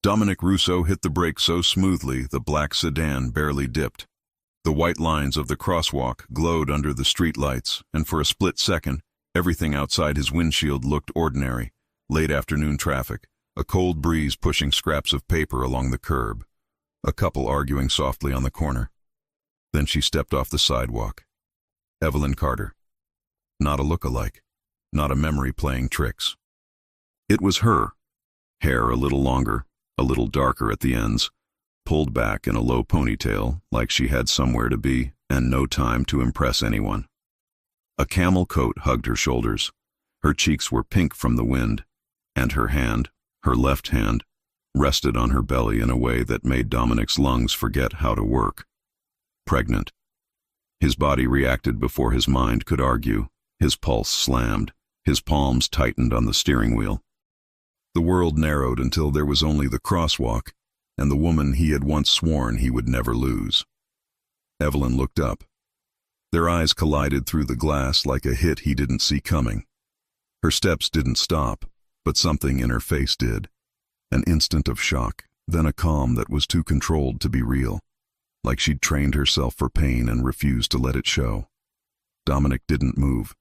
Dominic Russo hit the brake so smoothly the black sedan barely dipped. The white lines of the crosswalk glowed under the streetlights, and for a split second, everything outside his windshield looked ordinary. Late afternoon traffic, a cold breeze pushing scraps of paper along the curb, a couple arguing softly on the corner. Then she stepped off the sidewalk. Evelyn Carter. Not a look-alike, not a memory playing tricks. It was her. Hair a little longer, a little darker at the ends, pulled back in a low ponytail like she had somewhere to be and no time to impress anyone. A camel coat hugged her shoulders. Her cheeks were pink from the wind, and her hand, her left hand, rested on her belly in a way that made Dominic's lungs forget how to work. Pregnant. His body reacted before his mind could argue. His pulse slammed. His palms tightened on the steering wheel. The world narrowed until there was only the crosswalk and the woman he had once sworn he would never lose. Evelyn looked up. Their eyes collided through the glass like a hit he didn't see coming. Her steps didn't stop, but something in her face did. An instant of shock, then a calm that was too controlled to be real, like she'd trained herself for pain and refused to let it show. Dominic didn't move.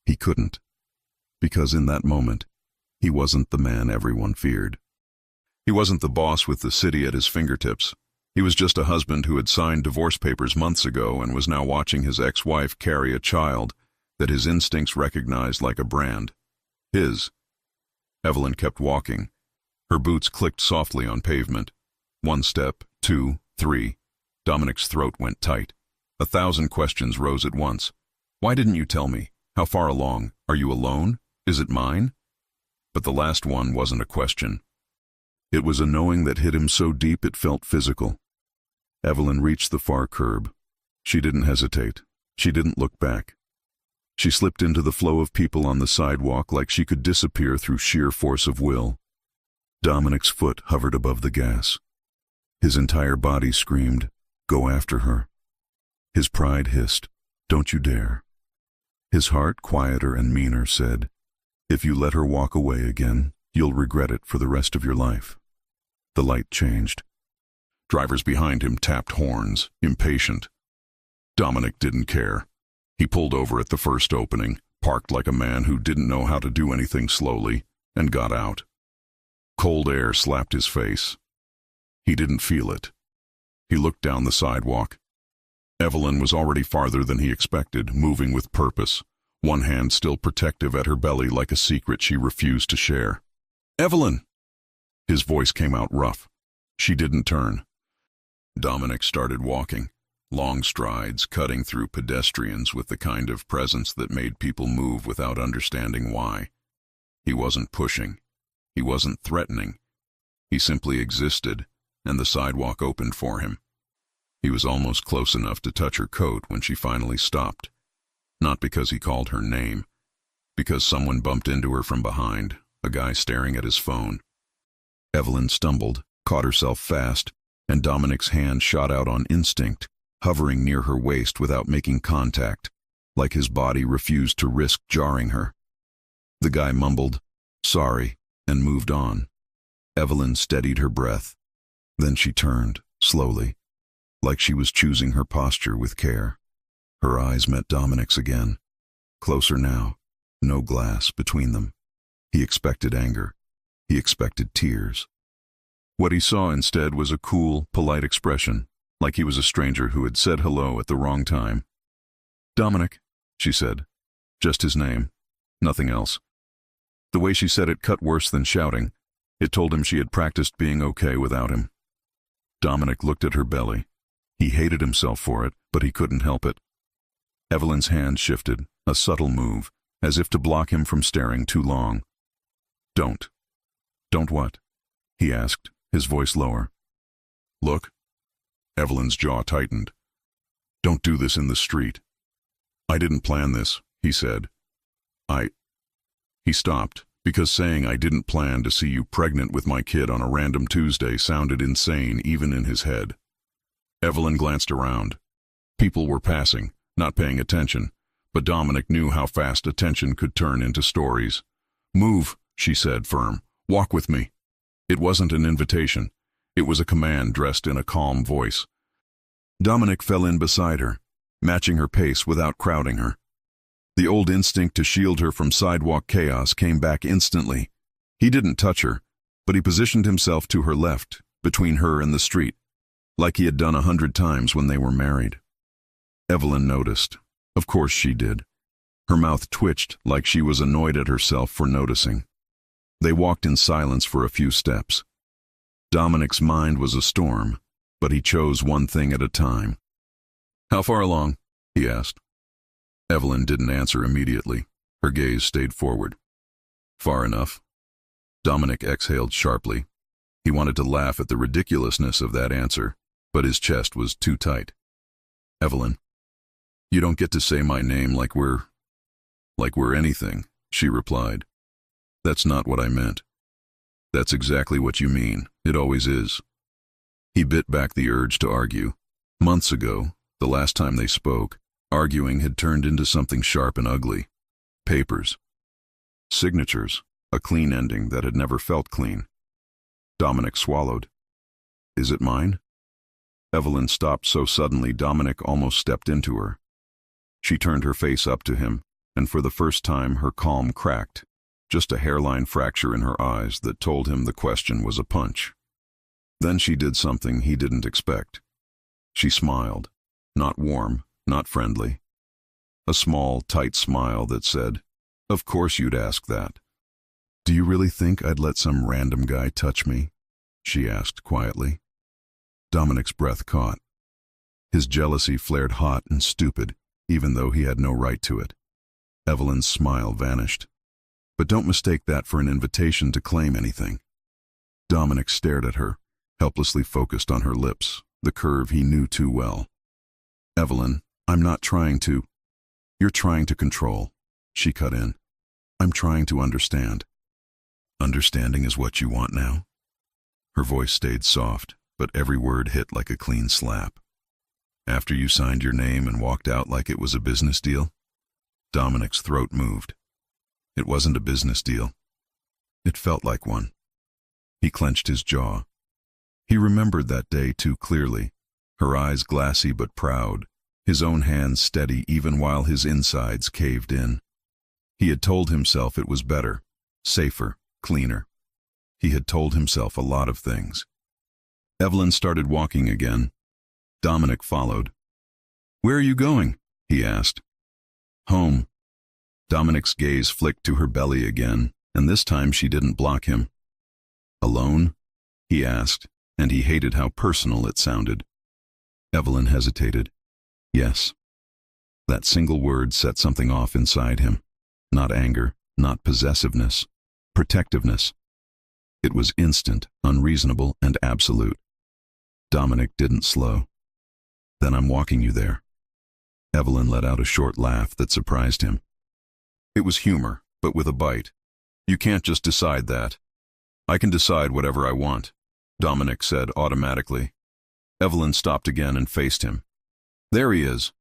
He couldn't. Because in that moment, he wasn't the man everyone feared. He wasn't the boss with the city at his fingertips. He was just a husband who had signed divorce papers months ago and was now watching his ex-wife carry a child that his instincts recognized like a brand. His. Evelyn kept walking. Her boots clicked softly on pavement. 1 step, 2, 3. Dominic's throat went tight. 1,000 questions rose at once. Why didn't you tell me? How far along? Are you alone? Is it mine? But the last one wasn't a question. It was a knowing that hit him so deep it felt physical. Evelyn reached the far curb. She didn't hesitate. She didn't look back. She slipped into the flow of people on the sidewalk like she could disappear through sheer force of will. Dominic's foot hovered above the gas. His entire body screamed, "Go after her." His pride hissed, "Don't you dare." His heart, quieter and meaner, said, "If you let her walk away again, you'll regret it for the rest of your life." The light changed. Drivers behind him tapped horns, impatient. Dominic didn't care. He pulled over at the first opening, parked like a man who didn't know how to do anything slowly, and got out. Cold air slapped his face. He didn't feel it. He looked down the sidewalk. Evelyn was already farther than he expected, moving with purpose, one hand still protective at her belly like a secret she refused to share. "Evelyn!" His voice came out rough. She didn't turn. Dominic started walking, long strides cutting through pedestrians with the kind of presence that made people move without understanding why. He wasn't pushing. He wasn't threatening. He simply existed, and the sidewalk opened for him. He was almost close enough to touch her coat when she finally stopped. Not because he called her name, because someone bumped into her from behind, a guy staring at his phone. Evelyn stumbled, caught herself fast, and Dominic's hand shot out on instinct, hovering near her waist without making contact, like his body refused to risk jarring her. The guy mumbled, "Sorry," and moved on. Evelyn steadied her breath. Then she turned, slowly, like she was choosing her posture with care. Her eyes met Dominic's again. Closer now, no glass between them. He expected anger. He expected tears. What he saw instead was a cool, polite expression, like he was a stranger who had said hello at the wrong time. "Dominic," she said. Just his name. Nothing else. The way she said it cut worse than shouting. It told him she had practiced being okay without him. Dominic looked at her belly. He hated himself for it, but he couldn't help it. Evelyn's hand shifted, a subtle move, as if to block him from staring too long. "Don't." "Don't what?" he asked, his voice lower. "Look." Evelyn's jaw tightened. "Don't do this in the street." "I didn't plan this," he said. He stopped, because saying "I didn't plan to see you pregnant with my kid on a random Tuesday" sounded insane even in his head. Evelyn glanced around. People were passing, not paying attention, but Dominic knew how fast attention could turn into stories. "Move," she said, firm. "Walk with me." It wasn't an invitation. It was a command dressed in a calm voice. Dominic fell in beside her, matching her pace without crowding her. The old instinct to shield her from sidewalk chaos came back instantly. He didn't touch her, but he positioned himself to her left, between her and the street, like he had done 100 times when they were married. Evelyn noticed. Of course she did. Her mouth twitched like she was annoyed at herself for noticing. They walked in silence for a few steps. Dominic's mind was a storm, but he chose one thing at a time. "How far along?" he asked. Evelyn didn't answer immediately. Her gaze stayed forward. "Far enough." Dominic exhaled sharply. He wanted to laugh at the ridiculousness of that answer, but his chest was too tight. "Evelyn, you don't get to say my name like we're anything," she replied. "That's not what I meant." "That's exactly what you mean. It always is." He bit back the urge to argue. Months ago, the last time they spoke, arguing had turned into something sharp and ugly. Papers. Signatures. A clean ending that had never felt clean. Dominic swallowed. "Is it mine?" Evelyn stopped so suddenly Dominic almost stepped into her. She turned her face up to him, and for the first time her calm cracked, just a hairline fracture in her eyes that told him the question was a punch. Then she did something he didn't expect. She smiled, not warm, not friendly. A small, tight smile that said, "Of course you'd ask that." "Do you really think I'd let some random guy touch me?" she asked quietly. Dominic's breath caught. His jealousy flared hot and stupid, even though he had no right to it. Evelyn's smile vanished. "But don't mistake that for an invitation to claim anything." Dominic stared at her, helplessly focused on her lips, the curve he knew too well. "Evelyn, I'm not trying to—" "You're trying to control," she cut in. "I'm trying to understand." "Understanding is what you want now?" Her voice stayed soft, but every word hit like a clean slap. "After you signed your name and walked out like it was a business deal?" Dominic's throat moved. It wasn't a business deal. It felt like one. He clenched his jaw. He remembered that day too clearly, her eyes glassy but proud, his own hands steady even while his insides caved in. He had told himself it was better, safer, cleaner. He had told himself a lot of things. Evelyn started walking again. Dominic followed. "Where are you going?" he asked. "Home." Dominic's gaze flicked to her belly again, and this time she didn't block him. "Alone?" he asked, and he hated how personal it sounded. Evelyn hesitated. "Yes." That single word set something off inside him. Not anger, not possessiveness. Protectiveness. It was instant, unreasonable, and absolute. Dominic didn't slow. "Then I'm walking you there." Evelyn let out a short laugh that surprised him. It was humor, but with a bite. "You can't just decide that." "I can decide whatever I want," Dominic said automatically. Evelyn stopped again and faced him. "There he is."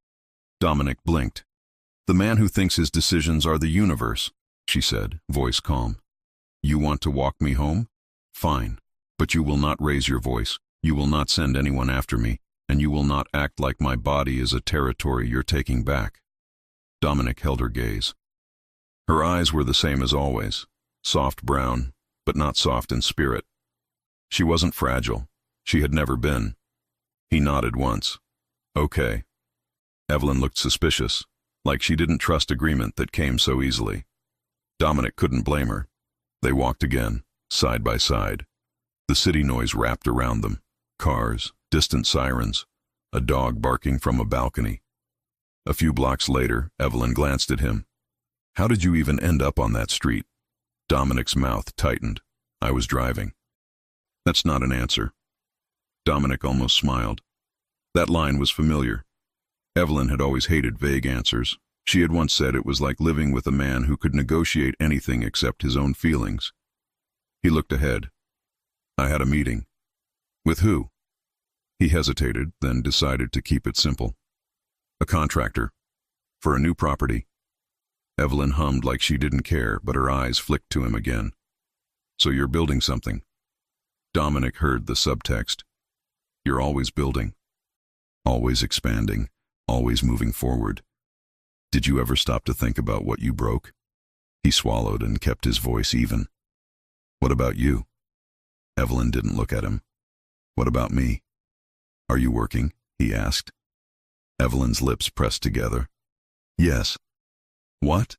Dominic blinked. "The man who thinks his decisions are the universe," she said, voice calm. "You want to walk me home? Fine. But you will not raise your voice, you will not send anyone after me, and you will not act like my body is a territory you're taking back." Dominic held her gaze. Her eyes were the same as always, soft brown, but not soft in spirit. She wasn't fragile. She had never been. He nodded once. "Okay." Evelyn looked suspicious, like she didn't trust agreement that came so easily. Dominic couldn't blame her. They walked again, side by side. The city noise wrapped around them. Cars, distant sirens, a dog barking from a balcony. A few blocks later, Evelyn glanced at him. "How did you even end up on that street?" Dominic's mouth tightened. "I was driving." "That's not an answer." Dominic almost smiled. That line was familiar. Evelyn had always hated vague answers. She had once said it was like living with a man who could negotiate anything except his own feelings. He looked ahead. "I had a meeting." "With who?" He hesitated, then decided to keep it simple. "A contractor. For a new property." Evelyn hummed like she didn't care, but her eyes flicked to him again. "So you're building something?" Dominic heard the subtext. You're always building, always expanding, always moving forward. Did you ever stop to think about what you broke? He swallowed and kept his voice even. What about you? Evelyn didn't look at him. What about me? Are you working? He asked. Evelyn's lips pressed together. Yes. What?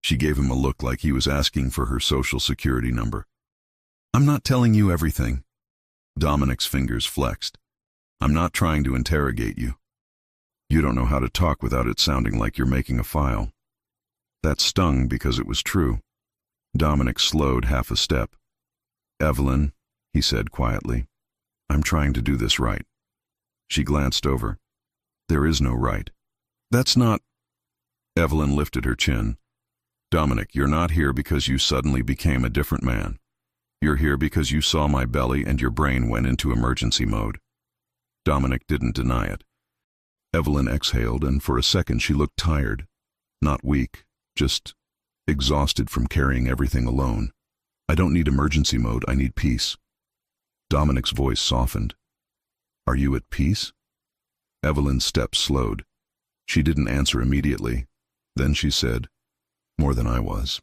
She gave him a look like he was asking for her social security number. I'm not telling you everything. Dominic's fingers flexed. I'm not trying to interrogate you. You don't know how to talk without it sounding like you're making a file. That stung because it was true. Dominic slowed half a step. Evelyn, he said quietly, I'm trying to do this right. She glanced over. There is no right. That's not... Evelyn lifted her chin. Dominic, you're not here because you suddenly became a different man. You're here because you saw my belly and your brain went into emergency mode. Dominic didn't deny it. Evelyn exhaled, and for a second she looked tired. Not weak, just exhausted from carrying everything alone. I don't need emergency mode, I need peace. Dominic's voice softened. Are you at peace? Evelyn's steps slowed. She didn't answer immediately. Then she said, More than I was.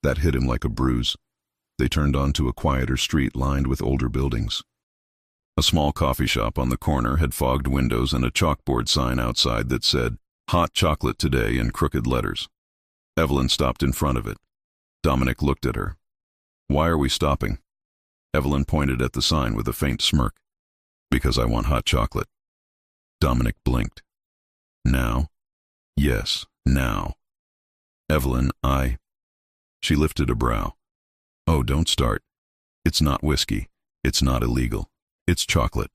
That hit him like a bruise. They turned onto a quieter street lined with older buildings. A small coffee shop on the corner had fogged windows and a chalkboard sign outside that said, Hot chocolate today in crooked letters. Evelyn stopped in front of it. Dominic looked at her. Why are we stopping? Evelyn pointed at the sign with a faint smirk. Because I want hot chocolate. Dominic blinked. Now? Yes, now. Evelyn, She lifted a brow. Oh, don't start. It's not whiskey. It's not illegal. It's chocolate.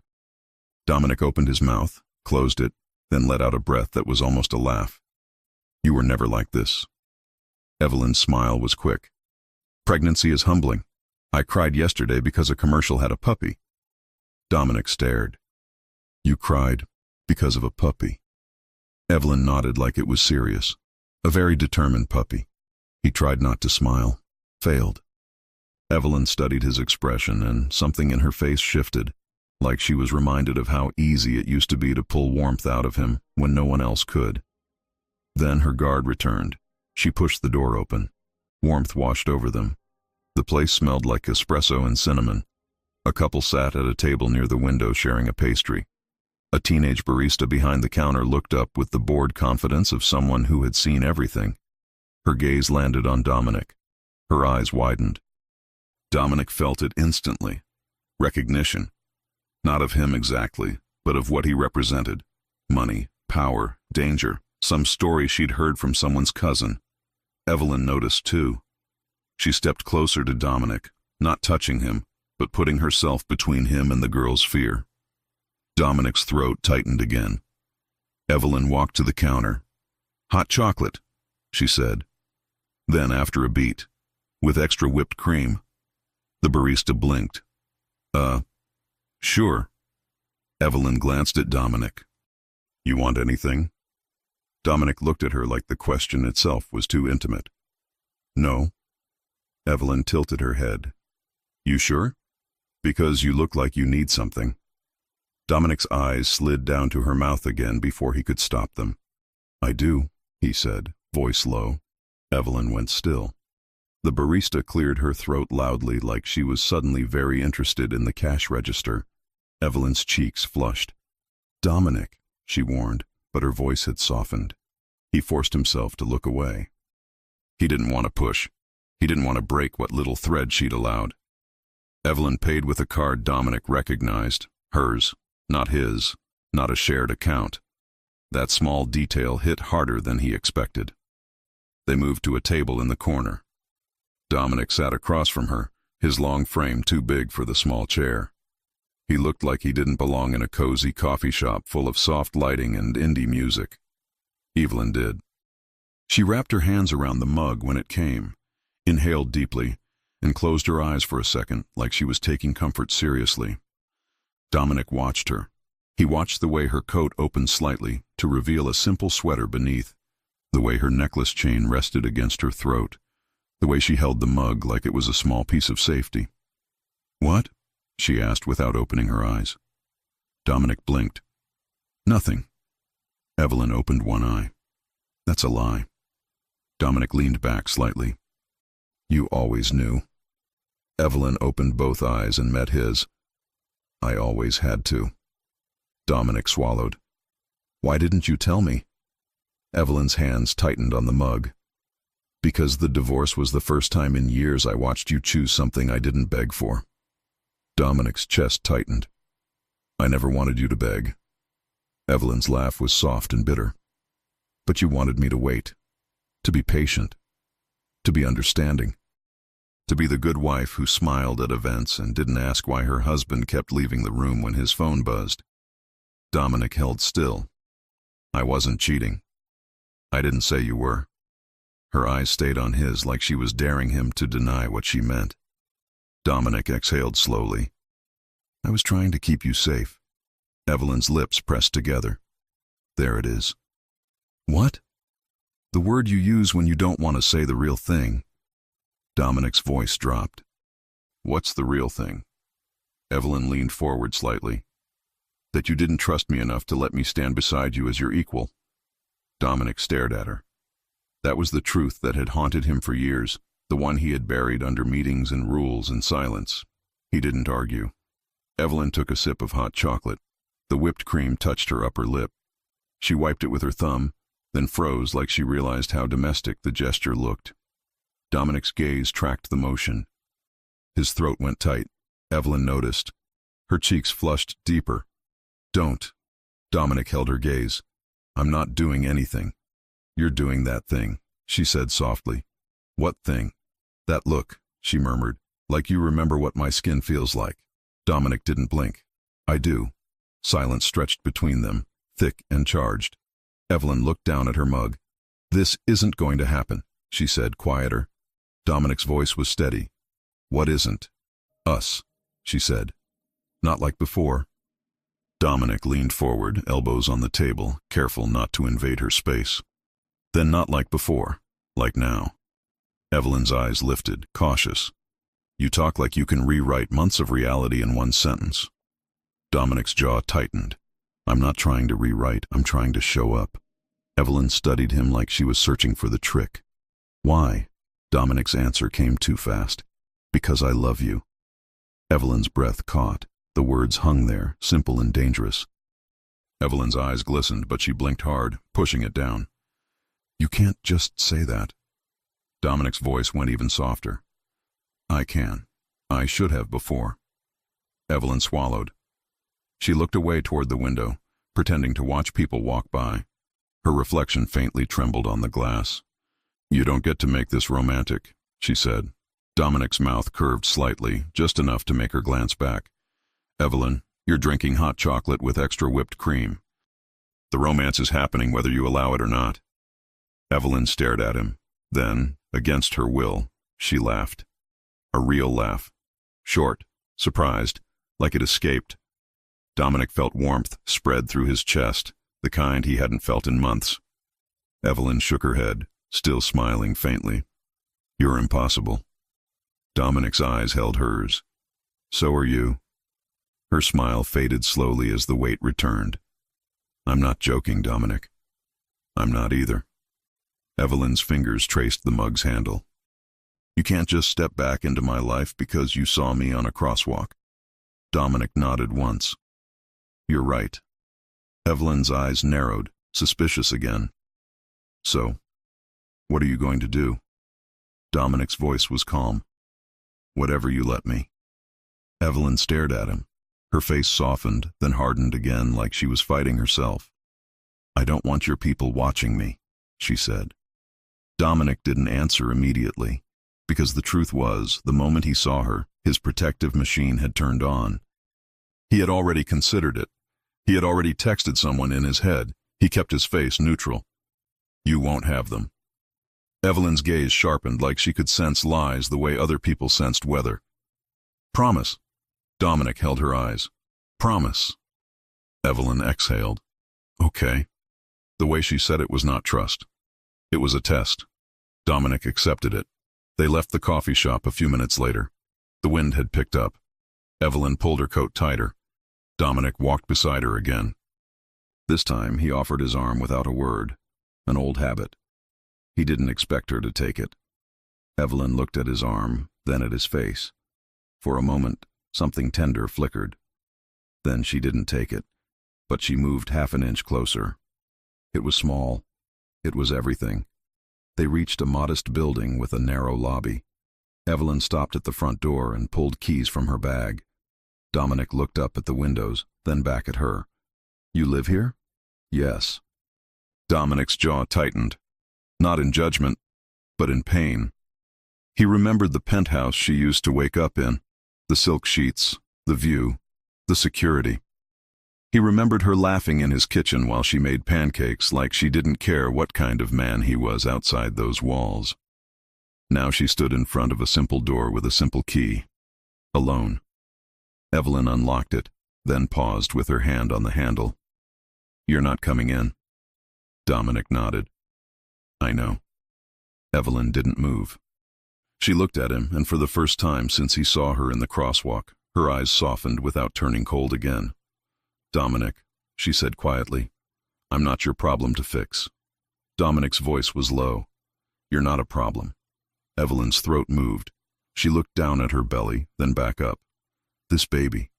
Dominic opened his mouth, closed it, then let out a breath that was almost a laugh. You were never like this. Evelyn's smile was quick. Pregnancy is humbling. I cried yesterday because a commercial had a puppy. Dominic stared. You cried because of a puppy. Evelyn nodded like it was serious. A very determined puppy. He tried not to smile. Failed. Evelyn studied his expression, and something in her face shifted, like she was reminded of how easy it used to be to pull warmth out of him when no one else could. Then her guard returned. She pushed the door open. Warmth washed over them. The place smelled like espresso and cinnamon. A couple sat at a table near the window sharing a pastry. A teenage barista behind the counter looked up with the bored confidence of someone who had seen everything. Her gaze landed on Dominic. Her eyes widened. Dominic felt it instantly. Recognition. Not of him exactly, but of what he represented. Money, power, danger, some story she'd heard from someone's cousin. Evelyn noticed too. She stepped closer to Dominic, not touching him, but putting herself between him and the girl's fear. Dominic's throat tightened again. Evelyn walked to the counter. Hot chocolate, she said. Then, after a beat, with extra whipped cream. The barista blinked. Sure. Evelyn glanced at Dominic. You want anything? Dominic looked at her like the question itself was too intimate. No. Evelyn tilted her head. You sure? Because you look like you need something. Dominic's eyes slid down to her mouth again before he could stop them. I do, he said, voice low. Evelyn went still. The barista cleared her throat loudly like she was suddenly very interested in the cash register. Evelyn's cheeks flushed. Dominic, she warned, but her voice had softened. He forced himself to look away. He didn't want to push. He didn't want to break what little thread she'd allowed. Evelyn paid with a card Dominic recognized, hers, not his, not a shared account. That small detail hit harder than he expected. They moved to a table in the corner. Dominic sat across from her, his long frame too big for the small chair. He looked like he didn't belong in a cozy coffee shop full of soft lighting and indie music. Evelyn did. She wrapped her hands around the mug when it came, inhaled deeply, and closed her eyes for a second like she was taking comfort seriously. Dominic watched her. He watched the way her coat opened slightly to reveal a simple sweater beneath, the way her necklace chain rested against her throat, the way she held the mug like it was a small piece of safety. What? she asked without opening her eyes. Dominic blinked. Nothing. Evelyn opened one eye. That's a lie. Dominic leaned back slightly. You always knew. Evelyn opened both eyes and met his. I always had to. Dominic swallowed. Why didn't you tell me? Evelyn's hands tightened on the mug. Because the divorce was the first time in years I watched you choose something I didn't beg for. Dominic's chest tightened. I never wanted you to beg. Evelyn's laugh was soft and bitter. But you wanted me to wait, to be patient, to be understanding, to be the good wife who smiled at events and didn't ask why her husband kept leaving the room when his phone buzzed. Dominic held still. I wasn't cheating. I didn't say you were. Her eyes stayed on his like she was daring him to deny what she meant. Dominic exhaled slowly. I was trying to keep you safe. Evelyn's lips pressed together. There it is. What? The word you use when you don't want to say the real thing. Dominic's voice dropped. What's the real thing? Evelyn leaned forward slightly. That you didn't trust me enough to let me stand beside you as your equal. Dominic stared at her. That was the truth that had haunted him for years, the one he had buried under meetings and rules and silence. He didn't argue. Evelyn took a sip of hot chocolate. The whipped cream touched her upper lip. She wiped it with her thumb, then froze like she realized how domestic the gesture looked. Dominic's gaze tracked the motion. His throat went tight. Evelyn noticed. Her cheeks flushed deeper. Don't. Dominic held her gaze. I'm not doing anything. You're doing that thing, she said softly. What thing? That look, she murmured, like you remember what my skin feels like. Dominic didn't blink. I do. Silence stretched between them, thick and charged. Evelyn looked down at her mug. This isn't going to happen, she said, quieter. Dominic's voice was steady. What isn't? Us, she said. Not like before. Dominic leaned forward, elbows on the table, careful not to invade her space. Then not like before, like now. Evelyn's eyes lifted, cautious. You talk like you can rewrite months of reality in one sentence. Dominic's jaw tightened. I'm not trying to rewrite, I'm trying to show up. Evelyn studied him like she was searching for the trick. Why? Dominic's answer came too fast. Because I love you. Evelyn's breath caught. The words hung there, simple and dangerous. Evelyn's eyes glistened, but she blinked hard, pushing it down. You can't just say that. Dominic's voice went even softer. I can. I should have before. Evelyn swallowed. She looked away toward the window, pretending to watch people walk by. Her reflection faintly trembled on the glass. You don't get to make this romantic, she said. Dominic's mouth curved slightly, just enough to make her glance back. Evelyn, you're drinking hot chocolate with extra whipped cream. The romance is happening whether you allow it or not. Evelyn stared at him. Then, against her will, she laughed. A real laugh. Short, surprised, like it escaped. Dominic felt warmth spread through his chest, the kind he hadn't felt in months. Evelyn shook her head, still smiling faintly. You're impossible. Dominic's eyes held hers. So are you. Her smile faded slowly as the weight returned. I'm not joking, Dominic. I'm not either. Evelyn's fingers traced the mug's handle. You can't just step back into my life because you saw me on a crosswalk. Dominic nodded once. You're right. Evelyn's eyes narrowed, suspicious again. So, what are you going to do? Dominic's voice was calm. Whatever you let me. Evelyn stared at him. Her face softened, then hardened again like she was fighting herself. I don't want your people watching me, she said. Dominic didn't answer immediately, because the truth was, the moment he saw her, his protective machine had turned on. He had already considered it. He had already texted someone in his head. He kept his face neutral. You won't have them. Evelyn's gaze sharpened like she could sense lies the way other people sensed weather. Promise. Dominic held her eyes. Promise. Evelyn exhaled. Okay. The way she said it was not trust. It was a test. Dominic accepted it. They left the coffee shop a few minutes later. The wind had picked up. Evelyn pulled her coat tighter. Dominic walked beside her again. This time he offered his arm without a word, an old habit. He didn't expect her to take it. Evelyn looked at his arm, then at his face. For a moment, something tender flickered. Then she didn't take it, but she moved half an inch closer. It was small. It was everything. They reached a modest building with a narrow lobby. Evelyn stopped at the front door and pulled keys from her bag. Dominic looked up at the windows, then back at her. "You live here?" "Yes." Dominic's jaw tightened, not in judgment, but in pain. He remembered the penthouse she used to wake up in, the silk sheets, the view, the security. He remembered her laughing in his kitchen while she made pancakes like she didn't care what kind of man he was outside those walls. Now she stood in front of a simple door with a simple key. Alone. Evelyn unlocked it, then paused with her hand on the handle. "You're not coming in?" Dominic nodded. "I know." Evelyn didn't move. She looked at him, and for the first time since he saw her in the crosswalk, her eyes softened without turning cold again. "Dominic," she said quietly, "I'm not your problem to fix." Dominic's voice was low. "You're not a problem." Evelyn's throat moved. She looked down at her belly, then back up. This baby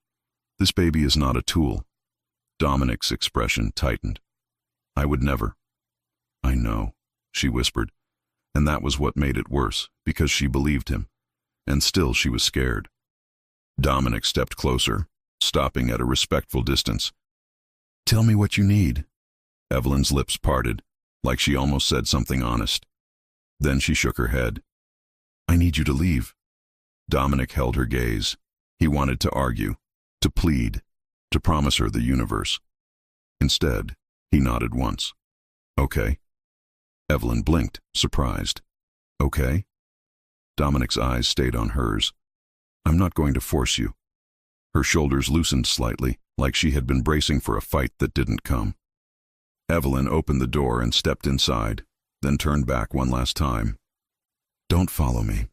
is not a tool." Dominic's expression tightened. "I would never." "I know," she whispered, and that was what made it worse, because she believed him, and still she was scared. Dominic stepped closer, stopping at a respectful distance. "Tell me what you need." Evelyn's lips parted, like she almost said something honest. Then she shook her head. "I need you to leave." Dominic held her gaze. He wanted to argue, to plead, to promise her the universe. Instead, he nodded once. "Okay." Evelyn blinked, surprised. "Okay?" Dominic's eyes stayed on hers. "I'm not going to force you." Her shoulders loosened slightly, like she had been bracing for a fight that didn't come. Evelyn opened the door and stepped inside, then turned back one last time. "Don't follow me,"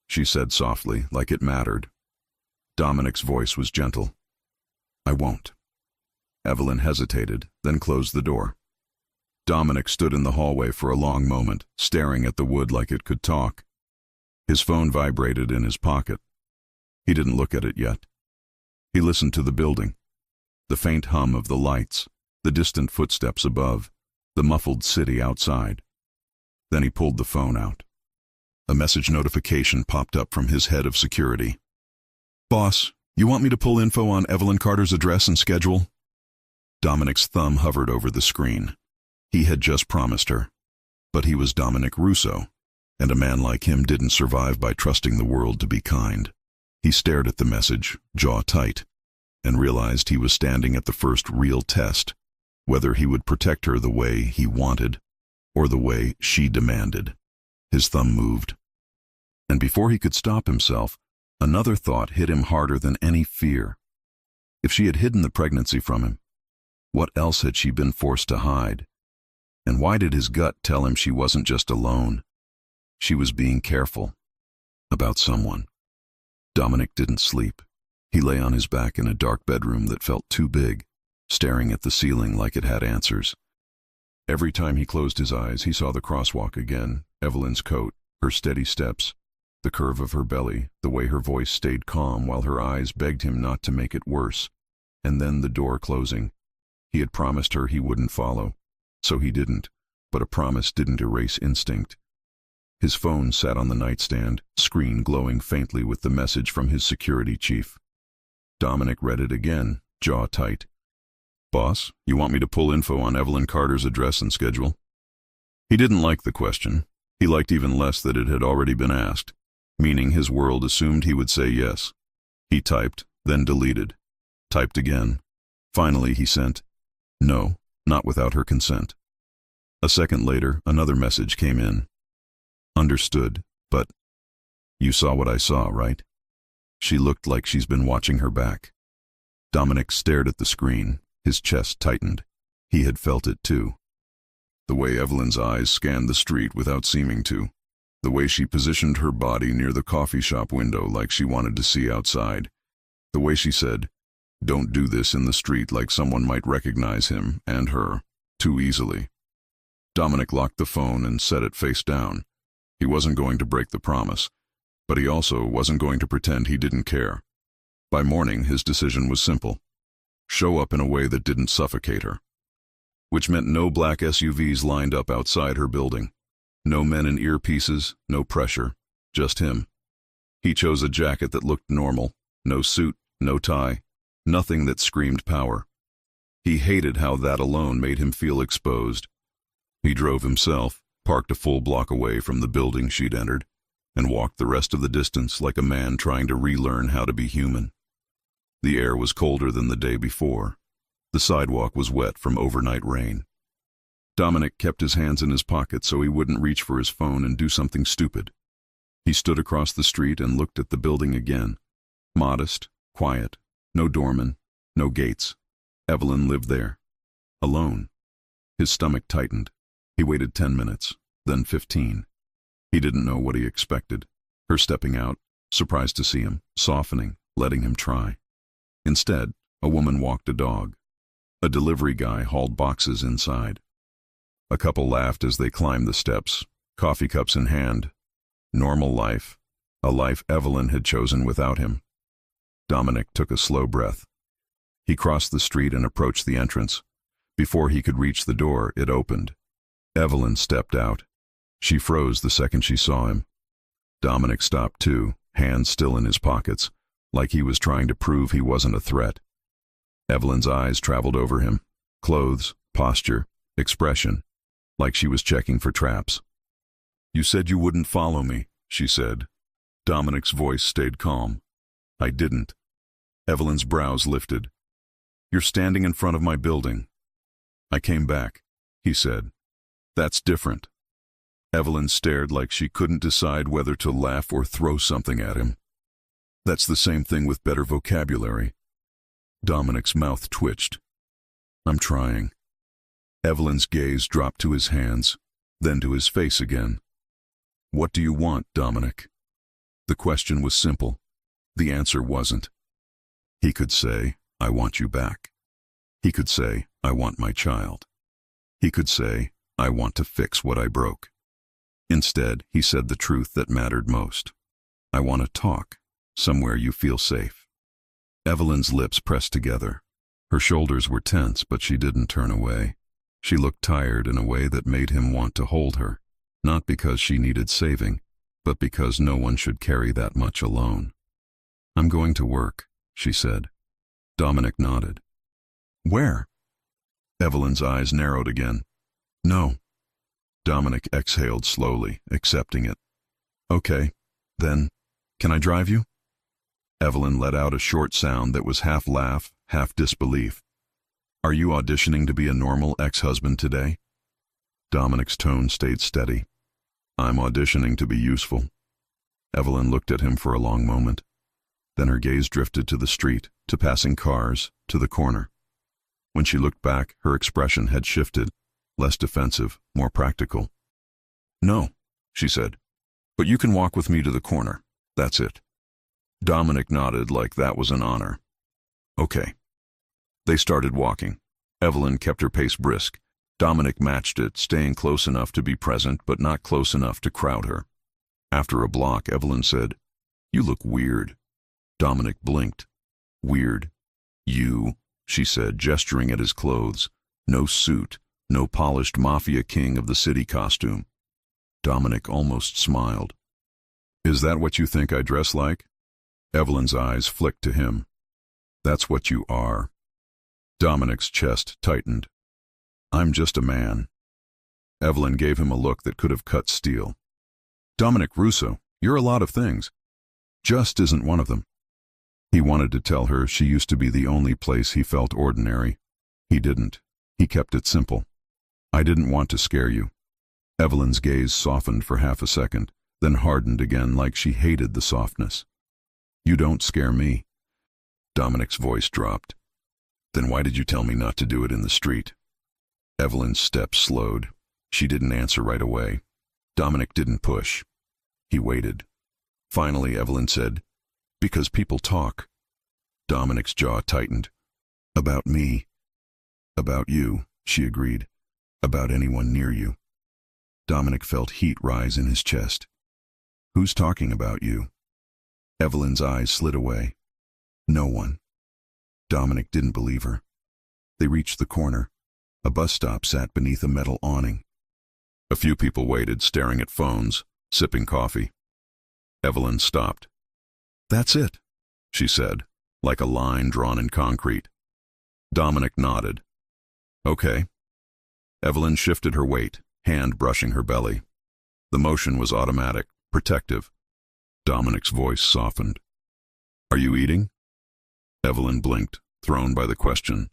she said softly, like it mattered. Dominic's voice was gentle. "I won't." Evelyn hesitated, then closed the door. Dominic stood in the hallway for a long moment, staring at the wood like it could talk. His phone vibrated in his pocket. He didn't look at it yet. He listened to the building, the faint hum of the lights, the distant footsteps above, the muffled city outside. Then he pulled the phone out. A message notification popped up from his head of security. "Boss, you want me to pull info on Evelyn Carter's address and schedule?" Dominic's thumb hovered over the screen. He had just promised her. But he was Dominic Russo, and a man like him didn't survive by trusting the world to be kind. He stared at the message, jaw tight, and realized he was standing at the first real test, whether he would protect her the way he wanted, or the way she demanded. His thumb moved. And before he could stop himself, another thought hit him harder than any fear. If she had hidden the pregnancy from him, what else had she been forced to hide? And why did his gut tell him she wasn't just alone? She was being careful. About someone. Dominic didn't sleep. He lay on his back in a dark bedroom that felt too big, staring at the ceiling like it had answers. Every time he closed his eyes, he saw the crosswalk again, Evelyn's coat, her steady steps, the curve of her belly, the way her voice stayed calm while her eyes begged him not to make it worse, and then the door closing. He had promised her he wouldn't follow, so he didn't, but a promise didn't erase instinct. His phone sat on the nightstand, screen glowing faintly with the message from his security chief. Dominic read it again, jaw tight. "Boss, you want me to pull info on Evelyn Carter's address and schedule?" He didn't like the question. He liked even less that it had already been asked, meaning his world assumed he would say yes. He typed, then deleted. Typed again. Finally he sent, "No, not without her consent." A second later, another message came in. "Understood, but you saw what I saw, right?" She looked like she's been watching her back. Dominic stared at the screen, his chest tightened. He had felt it too. The way Evelyn's eyes scanned the street without seeming to. The way she positioned her body near the coffee shop window like she wanted to see outside. The way she said, "Don't do this in the street," like someone might recognize him and her too easily. Dominic locked the phone and set it face down. He wasn't going to break the promise, but he also wasn't going to pretend he didn't care. By morning, his decision was simple. Show up in a way that didn't suffocate her. Which meant no black SUVs lined up outside her building. No men in earpieces, no pressure, just him. He chose a jacket that looked normal, no suit, no tie, nothing that screamed power. He hated how that alone made him feel exposed. He drove himself, parked a full block away from the building she'd entered, and walked the rest of the distance like a man trying to relearn how to be human. The air was colder than the day before. The sidewalk was wet from overnight rain. Dominic kept his hands in his pockets so he wouldn't reach for his phone and do something stupid. He stood across the street and looked at the building again. Modest, quiet, no doorman, no gates. Evelyn lived there. Alone. His stomach tightened. He waited 10 minutes, then 15. He didn't know what he expected. Her stepping out, surprised to see him, softening, letting him try. Instead, a woman walked a dog. A delivery guy hauled boxes inside. A couple laughed as they climbed the steps, coffee cups in hand. Normal life, a life Evelyn had chosen without him. Dominic took a slow breath. He crossed the street and approached the entrance. Before he could reach the door, it opened. Evelyn stepped out. She froze the second she saw him. Dominic stopped too, hands still in his pockets, like he was trying to prove he wasn't a threat. Evelyn's eyes traveled over him. Clothes, posture, expression, like she was checking for traps. "You said you wouldn't follow me," she said. Dominic's voice stayed calm. "I didn't." Evelyn's brows lifted. "You're standing in front of my building." "I came back," he said. "That's different." Evelyn stared like she couldn't decide whether to laugh or throw something at him. "That's the same thing with better vocabulary." Dominic's mouth twitched. "I'm trying." Evelyn's gaze dropped to his hands, then to his face again. "What do you want, Dominic?" The question was simple. The answer wasn't. He could say, "I want you back." He could say, "I want my child." He could say, "I want to fix what I broke." Instead, he said the truth that mattered most. "I want to talk, somewhere you feel safe." Evelyn's lips pressed together. Her shoulders were tense, but she didn't turn away. She looked tired in a way that made him want to hold her, not because she needed saving, but because no one should carry that much alone. "I'm going to work," she said. Dominic nodded. "Where?" Evelyn's eyes narrowed again. "No." Dominic exhaled slowly, accepting it. "Okay, then, can I drive you?" Evelyn let out a short sound that was half laugh, half disbelief. "Are you auditioning to be a normal ex-husband today?" Dominic's tone stayed steady. "I'm auditioning to be useful." Evelyn looked at him for a long moment. Then her gaze drifted to the street, to passing cars, to the corner. When she looked back, her expression had shifted, less defensive, more practical. "No," she said, "but you can walk with me to the corner. That's it." Dominic nodded like that was an honor. "Okay." They started walking. Evelyn kept her pace brisk. Dominic matched it, staying close enough to be present but not close enough to crowd her. After a block, Evelyn said, "You look weird." Dominic blinked. "Weird? You?" she said, gesturing at his clothes. No suit, no polished mafia king of the city costume. Dominic almost smiled. "Is that what you think I dress like?" Evelyn's eyes flicked to him. "That's what you are." Dominic's chest tightened. "I'm just a man." Evelyn gave him a look that could have cut steel. "Dominic Russo, you're a lot of things. Just isn't one of them." He wanted to tell her she used to be the only place he felt ordinary. He didn't. He kept it simple. "I didn't want to scare you." Evelyn's gaze softened for half a second, then hardened again like she hated the softness. "You don't scare me." Dominic's voice dropped. "Then why did you tell me not to do it in the street?" Evelyn's steps slowed. She didn't answer right away. Dominic didn't push. He waited. Finally, Evelyn said, "Because people talk." Dominic's jaw tightened. About me. About you, she agreed. About anyone near you. Dominic felt heat rise in his chest. Who's talking about you? Evelyn's eyes slid away. No one. Dominic didn't believe her. They reached the corner. A bus stop sat beneath a metal awning. A few people waited, staring at phones, sipping coffee. Evelyn stopped. That's it, she said, like a line drawn in concrete. Dominic nodded. Okay. Evelyn shifted her weight, hand brushing her belly. The motion was automatic, protective. Dominic's voice softened. Are you eating? Evelyn blinked, thrown by the question.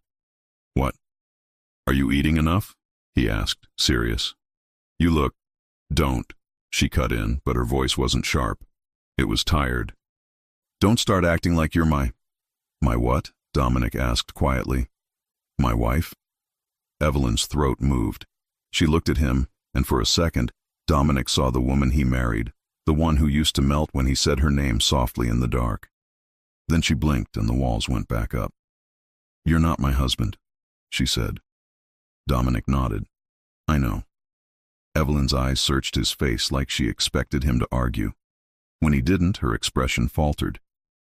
What? Are you eating enough? He asked, serious. You look. Don't, she cut in, but her voice wasn't sharp. It was tired. Don't start acting like you're my what? Dominic asked quietly. My wife? Evelyn's throat moved. She looked at him, and for a second, Dominic saw the woman he married, the one who used to melt when he said her name softly in the dark. Then she blinked and the walls went back up. You're not my husband, she said. Dominic nodded. I know. Evelyn's eyes searched his face like she expected him to argue. When he didn't, her expression faltered.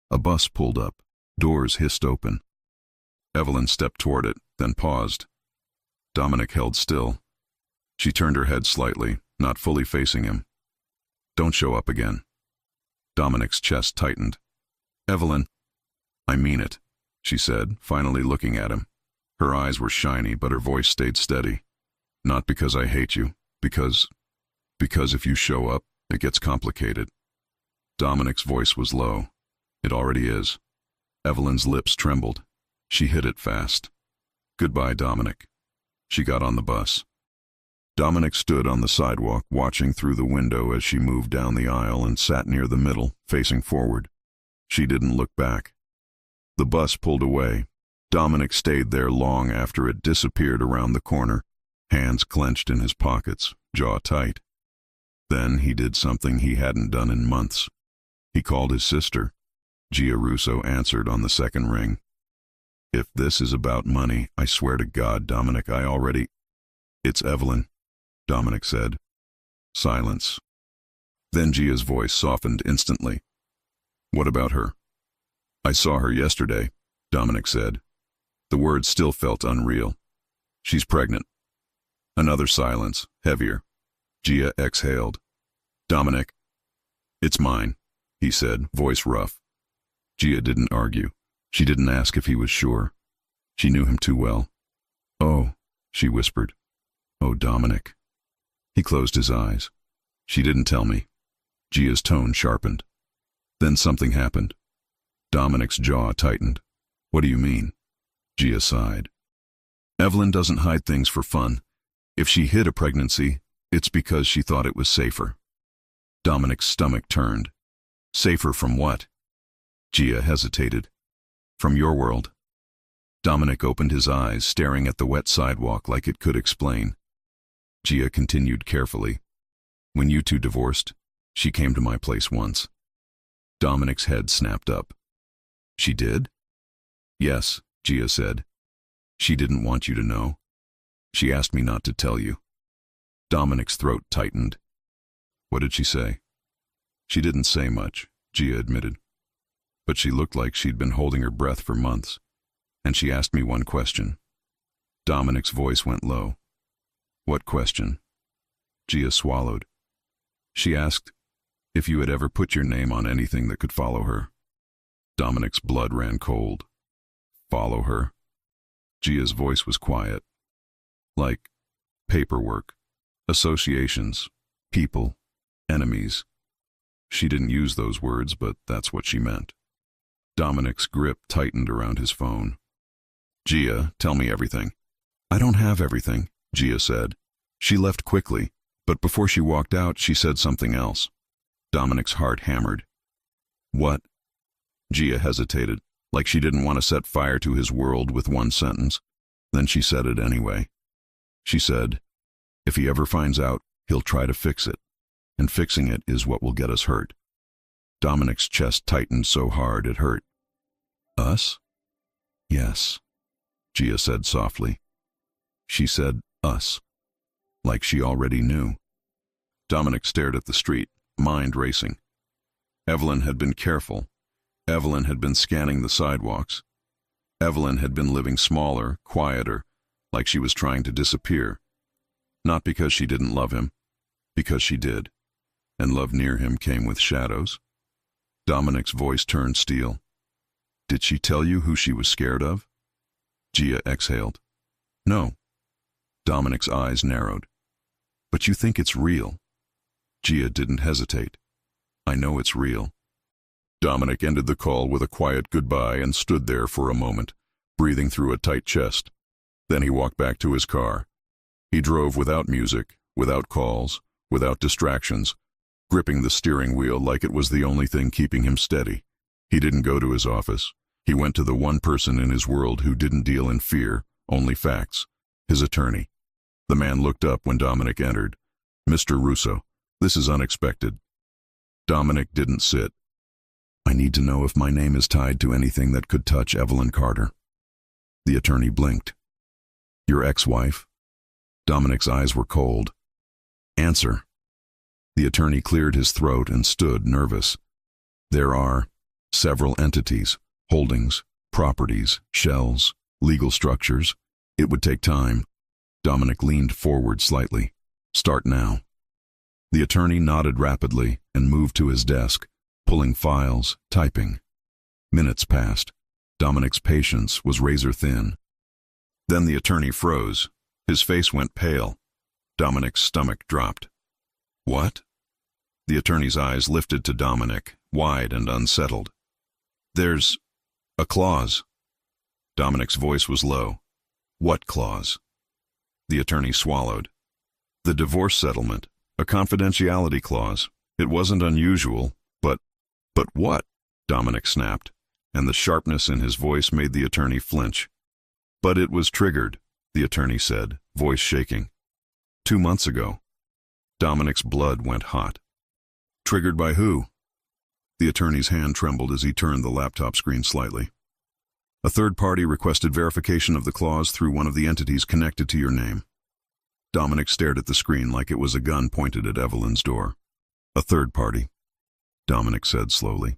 A bus pulled up. Doors hissed open. Evelyn stepped toward it, then paused. Dominic held still. She turned her head slightly, not fully facing him. Don't show up again. Dominic's chest tightened. Evelyn. I mean it, she said, finally looking at him. Her eyes were shiny, but her voice stayed steady. Not because I hate you, because if you show up, it gets complicated. Dominic's voice was low. It already is. Evelyn's lips trembled. She hit it fast. Goodbye, Dominic. She got on the bus. Dominic stood on the sidewalk, watching through the window as she moved down the aisle and sat near the middle, facing forward. She didn't look back. The bus pulled away. Dominic stayed there long after it disappeared around the corner, hands clenched in his pockets, jaw tight. Then he did something he hadn't done in months. He called his sister. Gia Russo answered on the second ring. If this is about money, I swear to God, Dominic, I already... It's Evelyn, Dominic said. Silence. Then Gia's voice softened instantly. What about her? I saw her yesterday, Dominic said. The words still felt unreal. She's pregnant. Another silence, heavier. Gia exhaled. Dominic. It's mine, he said, voice rough. Gia didn't argue. She didn't ask if he was sure. She knew him too well. Oh, she whispered. Oh, Dominic. He closed his eyes. She didn't tell me. Gia's tone sharpened. Then something happened. Dominic's jaw tightened. What do you mean? Gia sighed. Evelyn doesn't hide things for fun. If she hid a pregnancy, it's because she thought it was safer. Dominic's stomach turned. Safer from what? Gia hesitated. From your world. Dominic opened his eyes, staring at the wet sidewalk like it could explain. Gia continued carefully. When you two divorced, she came to my place once. Dominic's head snapped up. She did? Yes, Gia said. She didn't want you to know. She asked me not to tell you. Dominic's throat tightened. What did she say? She didn't say much, Gia admitted. But she looked like she'd been holding her breath for months. And she asked me one question. Dominic's voice went low. What question? Gia swallowed. She asked if you had ever put your name on anything that could follow her. Dominic's blood ran cold. Follow her? Gia's voice was quiet. Like paperwork, associations, people, enemies. She didn't use those words, but that's what she meant. Dominic's grip tightened around his phone. Gia, tell me everything. I don't have everything, Gia said. She left quickly, but before she walked out, she said something else. Dominic's heart hammered. What? Gia hesitated, like she didn't want to set fire to his world with one sentence. Then she said it anyway. She said, if he ever finds out, he'll try to fix it. And fixing it is what will get us hurt. Dominic's chest tightened so hard it hurt. Us? Yes, Gia said softly. She said us, like she already knew. Dominic stared at the street, mind racing. Evelyn had been careful. Evelyn had been scanning the sidewalks. Evelyn had been living smaller, quieter, like she was trying to disappear. Not because she didn't love him, because she did. And love near him came with shadows. Dominic's voice turned steel. Did she tell you who she was scared of? Gia exhaled. No. Dominic's eyes narrowed. But you think it's real? Gia didn't hesitate. I know it's real. Dominic ended the call with a quiet goodbye and stood there for a moment, breathing through a tight chest. Then he walked back to his car. He drove without music, without calls, without distractions, gripping the steering wheel like it was the only thing keeping him steady. He didn't go to his office. He went to the one person in his world who didn't deal in fear, only facts. His attorney. The man looked up when Dominic entered. Mr. Russo, this is unexpected. Dominic didn't sit. I need to know if my name is tied to anything that could touch Evelyn Carter. The attorney blinked. Your ex-wife? Dominic's eyes were cold. Answer. The attorney cleared his throat and stood nervous. There are several entities, holdings, properties, shells, legal structures. It would take time. Dominic leaned forward slightly. Start now. The attorney nodded rapidly and moved to his desk, pulling files, typing. Minutes passed. Dominic's patience was razor thin. Then the attorney froze. His face went pale. Dominic's stomach dropped. What? The attorney's eyes lifted to Dominic, wide and unsettled. There's a clause. Dominic's voice was low. What clause? The attorney swallowed. The divorce settlement, a confidentiality clause. It wasn't unusual, but what? Dominic snapped, and the sharpness in his voice made the attorney flinch. But it was triggered, the attorney said, voice shaking. 2 months ago. Dominic's blood went hot. Triggered by who? The attorney's hand trembled as he turned the laptop screen slightly. A third party requested verification of the clause through one of the entities connected to your name. Dominic stared at the screen like it was a gun pointed at Evelyn's door. A third party, Dominic said slowly.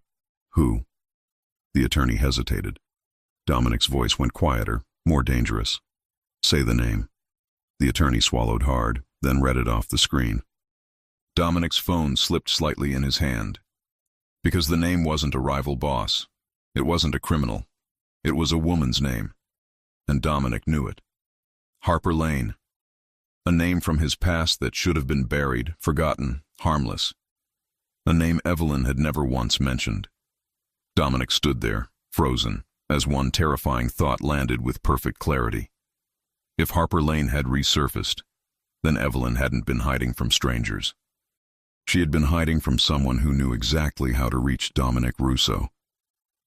Who? The attorney hesitated. Dominic's voice went quieter, more dangerous. Say the name. The attorney swallowed hard, then read it off the screen. Dominic's phone slipped slightly in his hand. Because the name wasn't a rival boss. It wasn't a criminal. It was a woman's name. And Dominic knew it. Harper Lane. A name from his past that should have been buried, forgotten, harmless. A name Evelyn had never once mentioned. Dominic stood there, frozen, as one terrifying thought landed with perfect clarity. If Harper Lane had resurfaced, then Evelyn hadn't been hiding from strangers. She had been hiding from someone who knew exactly how to reach Dominic Russo.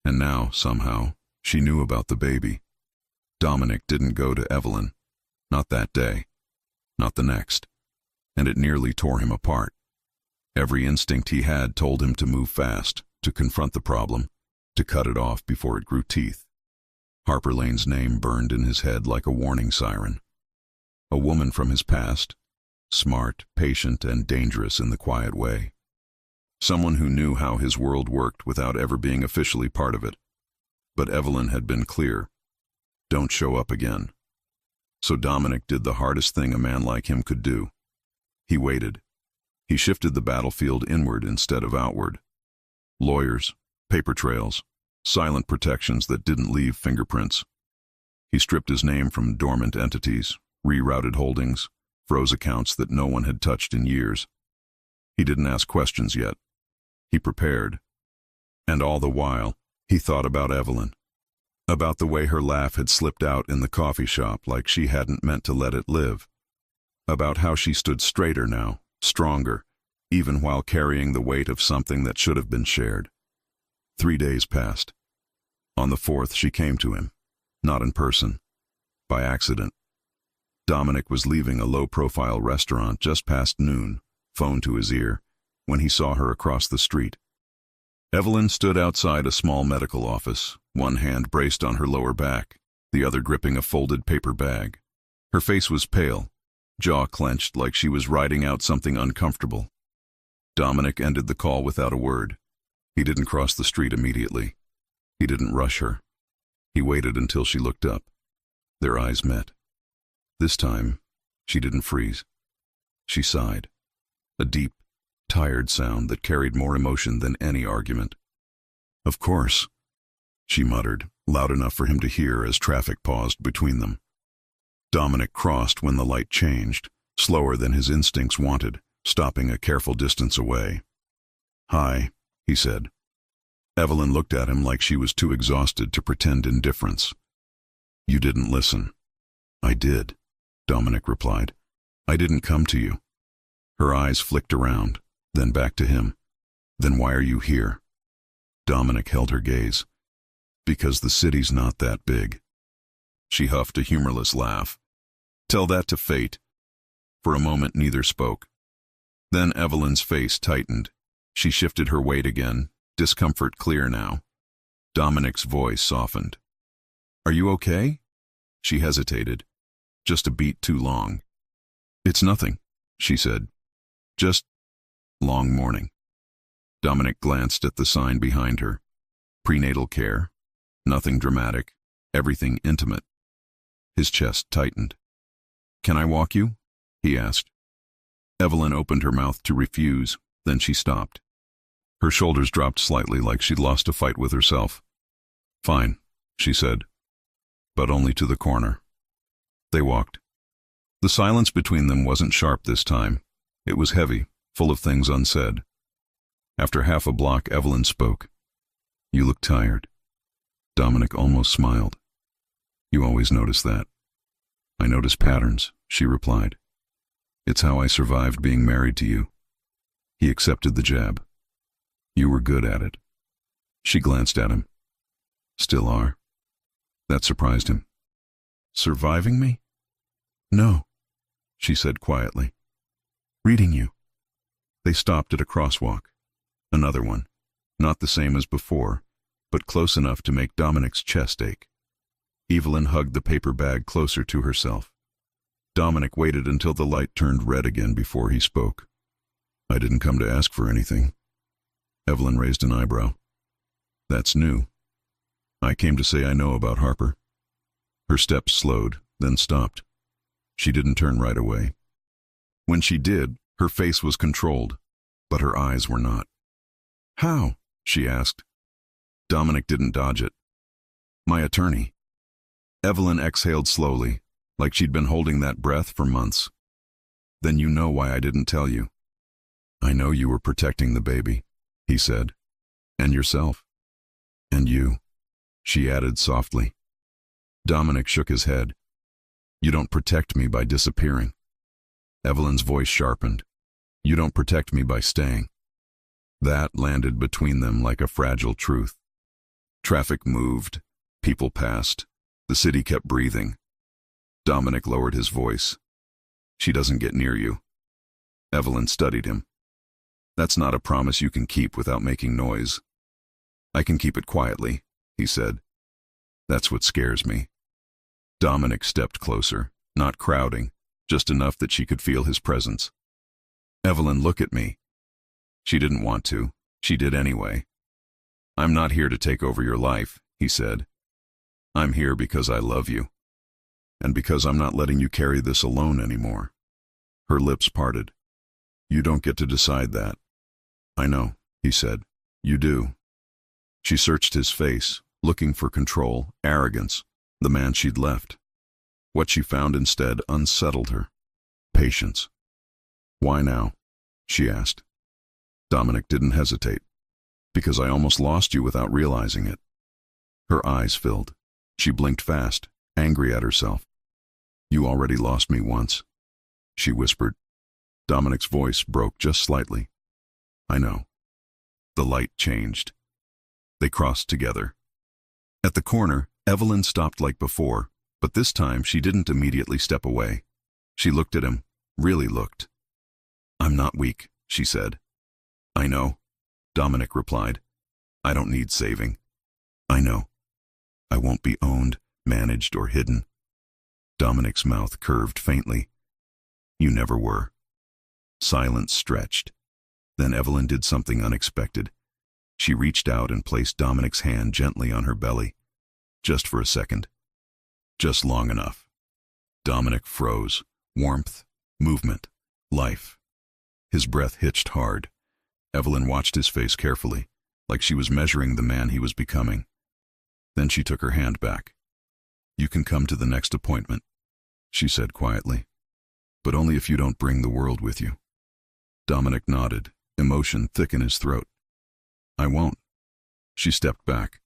And now, somehow, she knew about the baby. Dominic didn't go to Evelyn. Not that day. Not the next. And it nearly tore him apart. Every instinct he had told him to move fast, to confront the problem, to cut it off before it grew teeth. Harper Lane's name burned in his head like a warning siren. A woman from his past, smart, patient, and dangerous in the quiet way. Someone who knew how his world worked without ever being officially part of it. But Evelyn had been clear. Don't show up again. So Dominic did the hardest thing a man like him could do. He waited. He shifted the battlefield inward instead of outward. Lawyers, paper trails, silent protections that didn't leave fingerprints. He stripped his name from dormant entities, rerouted holdings, froze accounts that no one had touched in years. He didn't ask questions yet. He prepared. And all the while, he thought about Evelyn. About the way her laugh had slipped out in the coffee shop like she hadn't meant to let it live. About how she stood straighter now, stronger, even while carrying the weight of something that should have been shared. 3 days passed. On the 4th, she came to him. Not in person. By accident. Dominic was leaving a low-profile restaurant just past noon, phone to his ear, when he saw her across the street. Evelyn stood outside a small medical office, one hand braced on her lower back, the other gripping a folded paper bag. Her face was pale, jaw clenched like she was riding out something uncomfortable. Dominic ended the call without a word. He didn't cross the street immediately. He didn't rush her. He waited until she looked up. Their eyes met. This time, she didn't freeze. She sighed, a deep, tired sound that carried more emotion than any argument. "Of course," she muttered, loud enough for him to hear as traffic paused between them. Dominic crossed when the light changed, slower than his instincts wanted, stopping a careful distance away. "Hi," he said. Evelyn looked at him like she was too exhausted to pretend indifference. "You didn't listen." "I did," Dominic replied. "I didn't come to you." Her eyes flicked around, then back to him. "Then why are you here?" Dominic held her gaze. "Because the city's not that big." She huffed a humorless laugh. "Tell that to fate." For a moment neither spoke. Then Evelyn's face tightened. She shifted her weight again, discomfort clear now. Dominic's voice softened. "Are you okay?" She hesitated. Just a beat too long. "It's nothing," she said. "Just long morning." Dominic glanced at the sign behind her. Prenatal care. Nothing dramatic. Everything intimate. His chest tightened. "Can I walk you?" he asked. Evelyn opened her mouth to refuse, then she stopped. Her shoulders dropped slightly like she'd lost a fight with herself. "Fine," she said. "But only to the corner." They walked. The silence between them wasn't sharp this time. It was heavy, full of things unsaid. After half a block, Evelyn spoke. "You look tired." Dominic almost smiled. "You always notice that." "I notice patterns," she replied. "It's how I survived being married to you." He accepted the jab. "You were good at it." She glanced at him. "Still are." That surprised him. "Surviving me?" "No," she said quietly. "Reading you." They stopped at a crosswalk. Another one. Not the same as before, but close enough to make Dominic's chest ache. Evelyn hugged the paper bag closer to herself. Dominic waited until the light turned red again before he spoke. "I didn't come to ask for anything." Evelyn raised an eyebrow. "That's new." "I came to say I know about Harper." Her steps slowed, then stopped. She didn't turn right away. When she did, her face was controlled, but her eyes were not. "How?" she asked. Dominic didn't dodge it. "My attorney." Evelyn exhaled slowly, like she'd been holding that breath for months. "Then you know why I didn't tell you." "I know you were protecting the baby," he said. "And yourself." "And you," she added softly. Dominic shook his head. "You don't protect me by disappearing." Evelyn's voice sharpened. "You don't protect me by staying." That landed between them like a fragile truth. Traffic moved. People passed. The city kept breathing. Dominic lowered his voice. "She doesn't get near you." Evelyn studied him. "That's not a promise you can keep without making noise." "I can keep it quietly," he said. "That's what scares me." Dominic stepped closer, not crowding, just enough that she could feel his presence. "Evelyn, look at me." She didn't want to. She did anyway. "I'm not here to take over your life," he said. "I'm here because I love you. And because I'm not letting you carry this alone anymore." Her lips parted. "You don't get to decide that." "I know," he said. "You do." She searched his face, looking for control, arrogance, the man she'd left. What she found instead unsettled her. Patience. "Why now?" she asked. Dominic didn't hesitate. "Because I almost lost you without realizing it." Her eyes filled. She blinked fast, angry at herself. "You already lost me once," she whispered. Dominic's voice broke just slightly. "I know." The light changed. They crossed together. At the corner, Evelyn stopped like before, but this time she didn't immediately step away. She looked at him, really looked. "I'm not weak," she said. "I know," Dominic replied. I don't need saving. I know. I won't be owned, managed, or hidden. Dominic's mouth curved faintly. You never were. Silence stretched. Then Evelyn did something unexpected. She reached out and placed Dominic's hand gently on her belly. Just for a second. Just long enough. Dominic froze. Warmth, movement, life. His breath hitched hard. Evelyn watched his face carefully, like she was measuring the man he was becoming. Then she took her hand back. You can come to the next appointment, she said quietly. But only if you don't bring the world with you. Dominic nodded, emotion thick in his throat. I won't. She stepped back.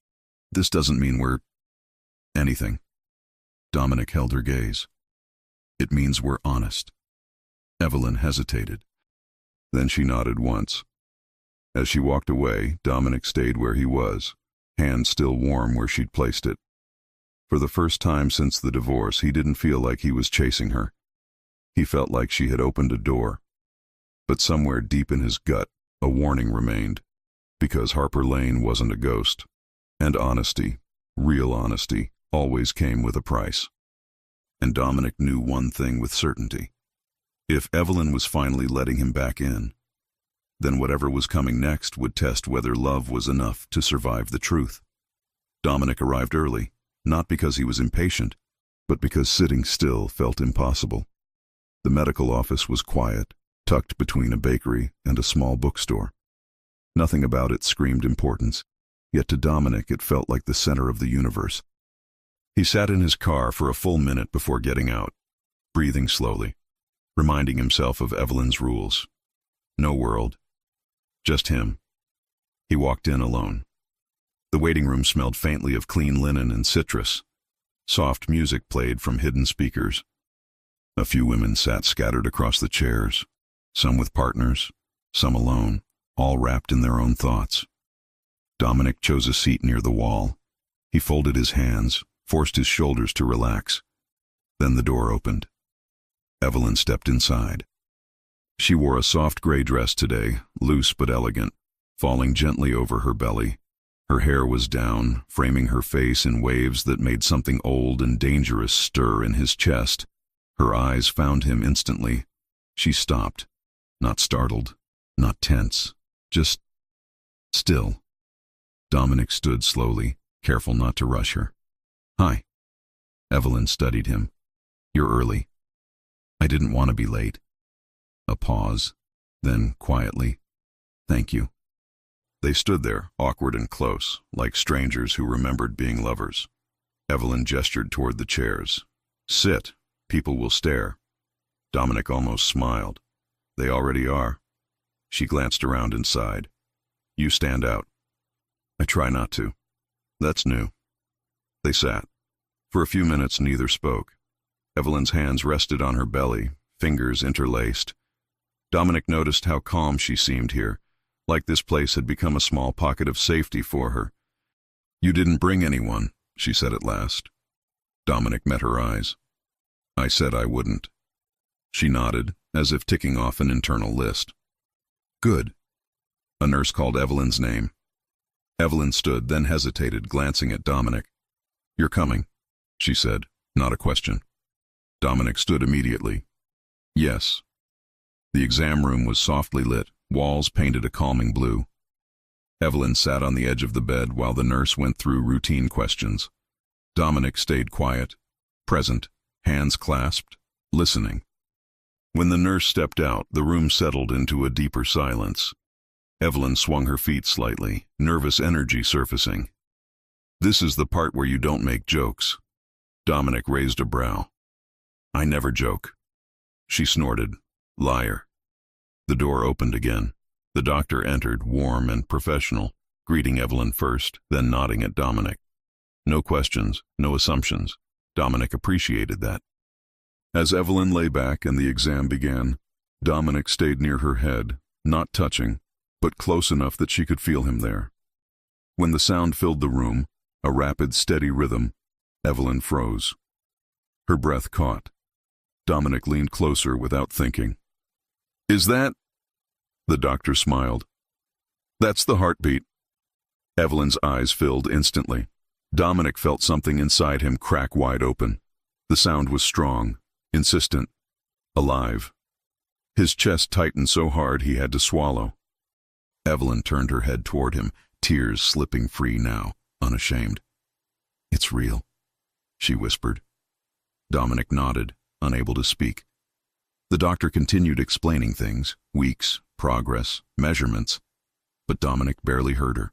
This doesn't mean we're anything. Dominic held her gaze. It means we're honest. Evelyn hesitated. Then she nodded once. As she walked away, Dominic stayed where he was, hand still warm where she'd placed it. For the first time since the divorce, he didn't feel like he was chasing her. He felt like she had opened a door. But somewhere deep in his gut, a warning remained, because Harper Lane wasn't a ghost. And honesty, real honesty, always came with a price. And Dominic knew one thing with certainty. If Evelyn was finally letting him back in, then whatever was coming next would test whether love was enough to survive the truth. Dominic arrived early, not because he was impatient, but because sitting still felt impossible. The medical office was quiet, tucked between a bakery and a small bookstore. Nothing about it screamed importance, yet to Dominic it felt like the center of the universe. He sat in his car for a full minute before getting out, breathing slowly, reminding himself of Evelyn's rules. No world. Just him. He walked in alone. The waiting room smelled faintly of clean linen and citrus. Soft music played from hidden speakers. A few women sat scattered across the chairs, some with partners, some alone, all wrapped in their own thoughts. Dominic chose a seat near the wall. He folded his hands, forced his shoulders to relax. Then the door opened. Evelyn stepped inside. She wore a soft gray dress today, loose but elegant, falling gently over her belly. Her hair was down, framing her face in waves that made something old and dangerous stir in his chest. Her eyes found him instantly. She stopped, not startled, not tense, just still. Dominic stood slowly, careful not to rush her. Hi. Evelyn studied him. You're early. I didn't want to be late. A pause, then quietly, thank you. They stood there, awkward and close, like strangers who remembered being lovers. Evelyn gestured toward the chairs. Sit, people will stare. Dominic almost smiled. They already are. She glanced around and sighed. You stand out. I try not to. That's new. They sat. For a few minutes neither spoke. Evelyn's hands rested on her belly, fingers interlaced. Dominic noticed how calm she seemed here, like this place had become a small pocket of safety for her. You didn't bring anyone, she said at last. Dominic met her eyes. I said I wouldn't. She nodded, as if ticking off an internal list. Good. A nurse called Evelyn's name. Evelyn stood, then hesitated, glancing at Dominic. You're coming, she said, not a question. Dominic stood immediately. Yes. The exam room was softly lit, walls painted a calming blue. Evelyn sat on the edge of the bed while the nurse went through routine questions. Dominic stayed quiet, present, hands clasped, listening. When the nurse stepped out, the room settled into a deeper silence. Evelyn swung her feet slightly, nervous energy surfacing. This is the part where you don't make jokes. Dominic raised a brow. I never joke. She snorted. Liar. The door opened again. The doctor entered, warm and professional, greeting Evelyn first, then nodding at Dominic. No questions, no assumptions. Dominic appreciated that. As Evelyn lay back and the exam began, Dominic stayed near her head, not touching, but close enough that she could feel him there. When the sound filled the room, a rapid, steady rhythm, Evelyn froze. Her breath caught. Dominic leaned closer without thinking. Is that? The doctor smiled. That's the heartbeat. Evelyn's eyes filled instantly. Dominic felt something inside him crack wide open. The sound was strong, insistent, alive. His chest tightened so hard he had to swallow. Evelyn turned her head toward him, tears slipping free now, unashamed. "It's real," she whispered. Dominic nodded, unable to speak. The doctor continued explaining things, weeks, progress, measurements, but Dominic barely heard her.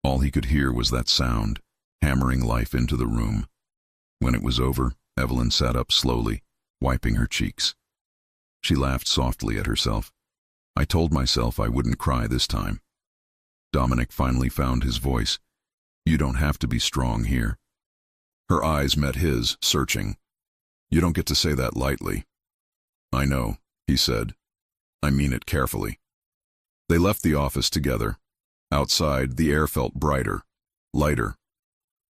All he could hear was that sound, hammering life into the room. When it was over, Evelyn sat up slowly, wiping her cheeks. She laughed softly at herself. "I told myself I wouldn't cry this time." Dominic finally found his voice. "You don't have to be strong here." Her eyes met his, searching. "You don't get to say that lightly." "I know," he said. "I mean it carefully." They left the office together. Outside, the air felt brighter, lighter.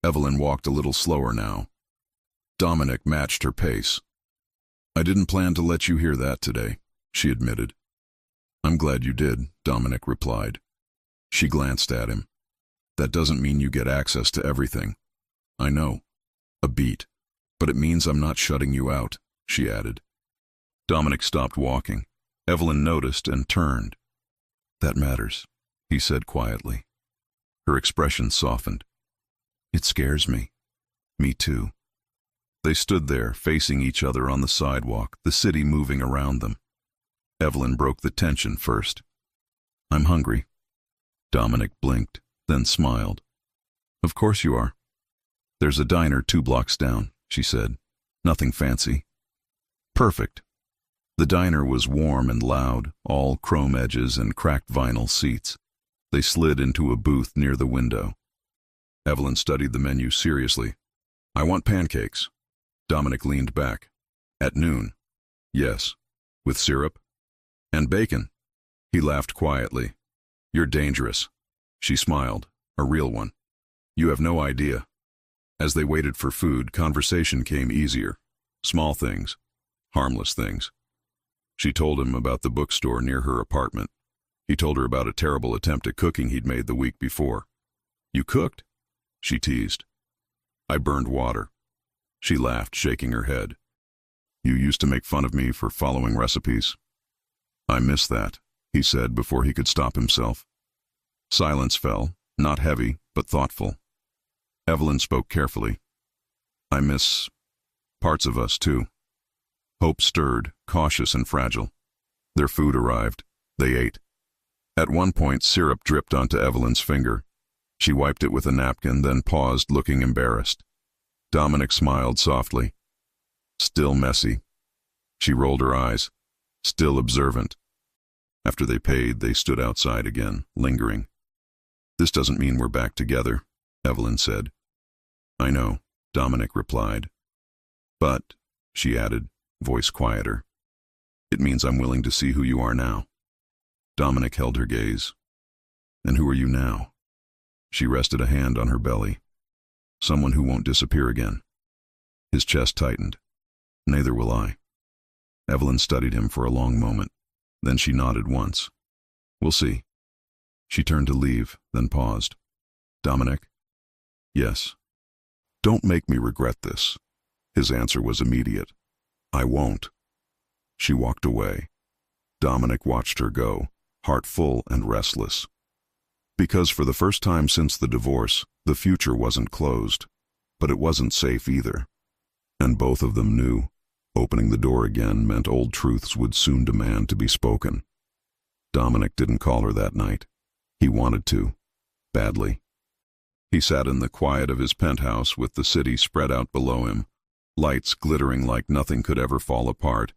Evelyn walked a little slower now. Dominic matched her pace. "I didn't plan to let you hear that today," she admitted. "I'm glad you did," Dominic replied. She glanced at him. "That doesn't mean you get access to everything." "I know. A beat. But it means I'm not shutting you out," she added. Dominic stopped walking. Evelyn noticed and turned. "That matters," he said quietly. Her expression softened. "It scares me." "Me too." They stood there, facing each other on the sidewalk, the city moving around them. Evelyn broke the tension first. "I'm hungry." Dominic blinked, then smiled. "Of course you are." "There's a diner 2 blocks down," she said. "Nothing fancy." "Perfect." The diner was warm and loud, all chrome edges and cracked vinyl seats. They slid into a booth near the window. Evelyn studied the menu seriously. "I want pancakes." Dominic leaned back. "At noon?" "Yes." "With syrup?" "And bacon." He laughed quietly. "You're dangerous." She smiled, a real one. "You have no idea." As they waited for food, conversation came easier. Small things, harmless things. She told him about the bookstore near her apartment. He told her about a terrible attempt at cooking he'd made the week before. "You cooked?" she teased. "I burned water." She laughed, shaking her head. "You used to make fun of me for following recipes." "I miss that," he said before he could stop himself. Silence fell, not heavy, but thoughtful. Evelyn spoke carefully. "I miss parts of us, too." Hope stirred, cautious and fragile. Their food arrived. They ate. At one point, syrup dripped onto Evelyn's finger. She wiped it with a napkin, then paused, looking embarrassed. Dominic smiled softly. "Still messy." She rolled her eyes. "Still observant." After they paid, they stood outside again, lingering. "This doesn't mean we're back together," Evelyn said. "I know," Dominic replied. "But," she added, voice quieter, "it means I'm willing to see who you are now." Dominic held her gaze. "And who are you now?" She rested a hand on her belly. "Someone who won't disappear again." His chest tightened. "Neither will I." Evelyn studied him for a long moment. Then she nodded once. "We'll see." She turned to leave, then paused. "Dominic?" "Yes." "Don't make me regret this." His answer was immediate. "I won't." She walked away. Dominic watched her go, heart full and restless. Because for the first time since the divorce, the future wasn't closed, but it wasn't safe either. And both of them knew opening the door again meant old truths would soon demand to be spoken. Dominic didn't call her that night. He wanted to, badly. He sat in the quiet of his penthouse with the city spread out below him, lights glittering like nothing could ever fall apart,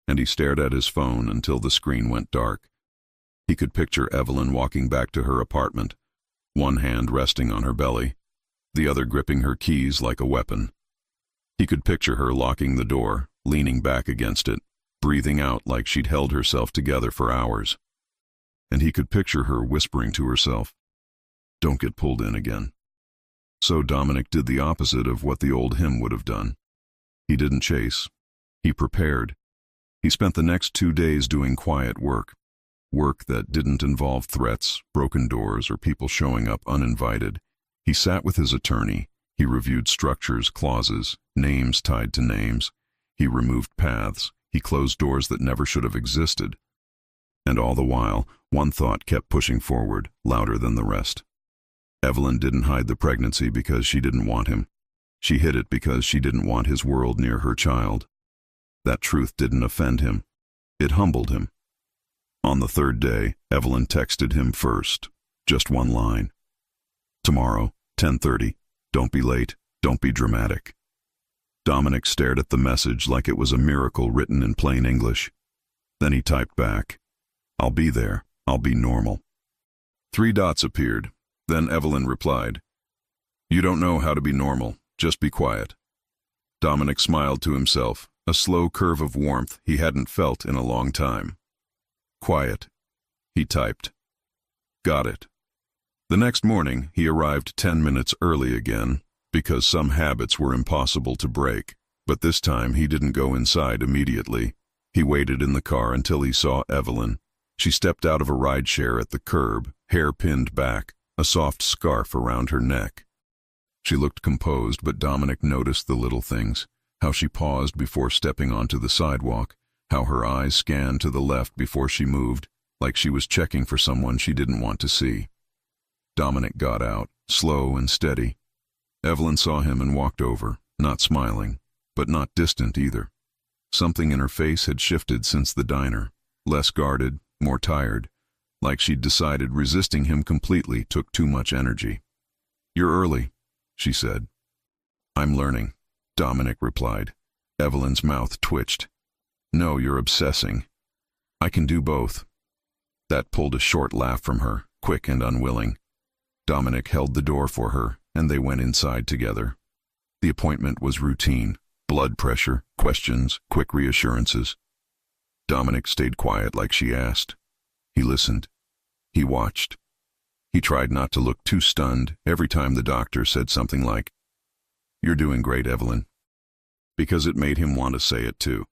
and he stared at his phone until the screen went dark. He could picture Evelyn walking back to her apartment, one hand resting on her belly, the other gripping her keys like a weapon. He could picture her locking the door, leaning back against it, breathing out like she'd held herself together for hours. And he could picture her whispering to herself, "Don't get pulled in again." So Dominic did the opposite of what the old him would have done. He didn't chase. He prepared. He spent the next 2 days doing quiet work. work that didn't involve threats, broken doors, or people showing up uninvited. He sat with his attorney. He reviewed structures, clauses, names tied to names. He removed paths. He closed doors that never should have existed. And all the while, one thought kept pushing forward, louder than the rest. Evelyn didn't hide the pregnancy because she didn't want him. She hid it because she didn't want his world near her child. That truth didn't offend him. It humbled him. On the third day, Evelyn texted him first, just one line. Tomorrow, 10:30. Don't be late. Don't be dramatic. Dominic stared at the message like it was a miracle written in plain English. Then he typed back, I'll be there. I'll be normal. 3 dots appeared. Then Evelyn replied, You don't know how to be normal. Just be quiet. Dominic smiled to himself, a slow curve of warmth he hadn't felt in a long time. Quiet, he typed. Got it. The next morning, he arrived 10 minutes early again, because some habits were impossible to break. But this time he didn't go inside immediately. He waited in the car until he saw Evelyn. She stepped out of a rideshare at the curb, hair pinned back, a soft scarf around her neck. She looked composed, but Dominic noticed the little things, how she paused before stepping onto the sidewalk, how her eyes scanned to the left before she moved, like she was checking for someone she didn't want to see. Dominic got out, slow and steady. Evelyn saw him and walked over, not smiling, but not distant either. Something in her face had shifted since the diner, less guarded, more tired, like she'd decided resisting him completely took too much energy. You're early, she said. I'm learning, Dominic replied. Evelyn's mouth twitched. No, you're obsessing. I can do both. That pulled a short laugh from her, quick and unwilling. Dominic held the door for her, and they went inside together. The appointment was routine. Blood pressure, questions, quick reassurances. Dominic stayed quiet like she asked. He listened. He watched. He tried not to look too stunned every time the doctor said something like, You're doing great, Evelyn, because it made him want to say it too.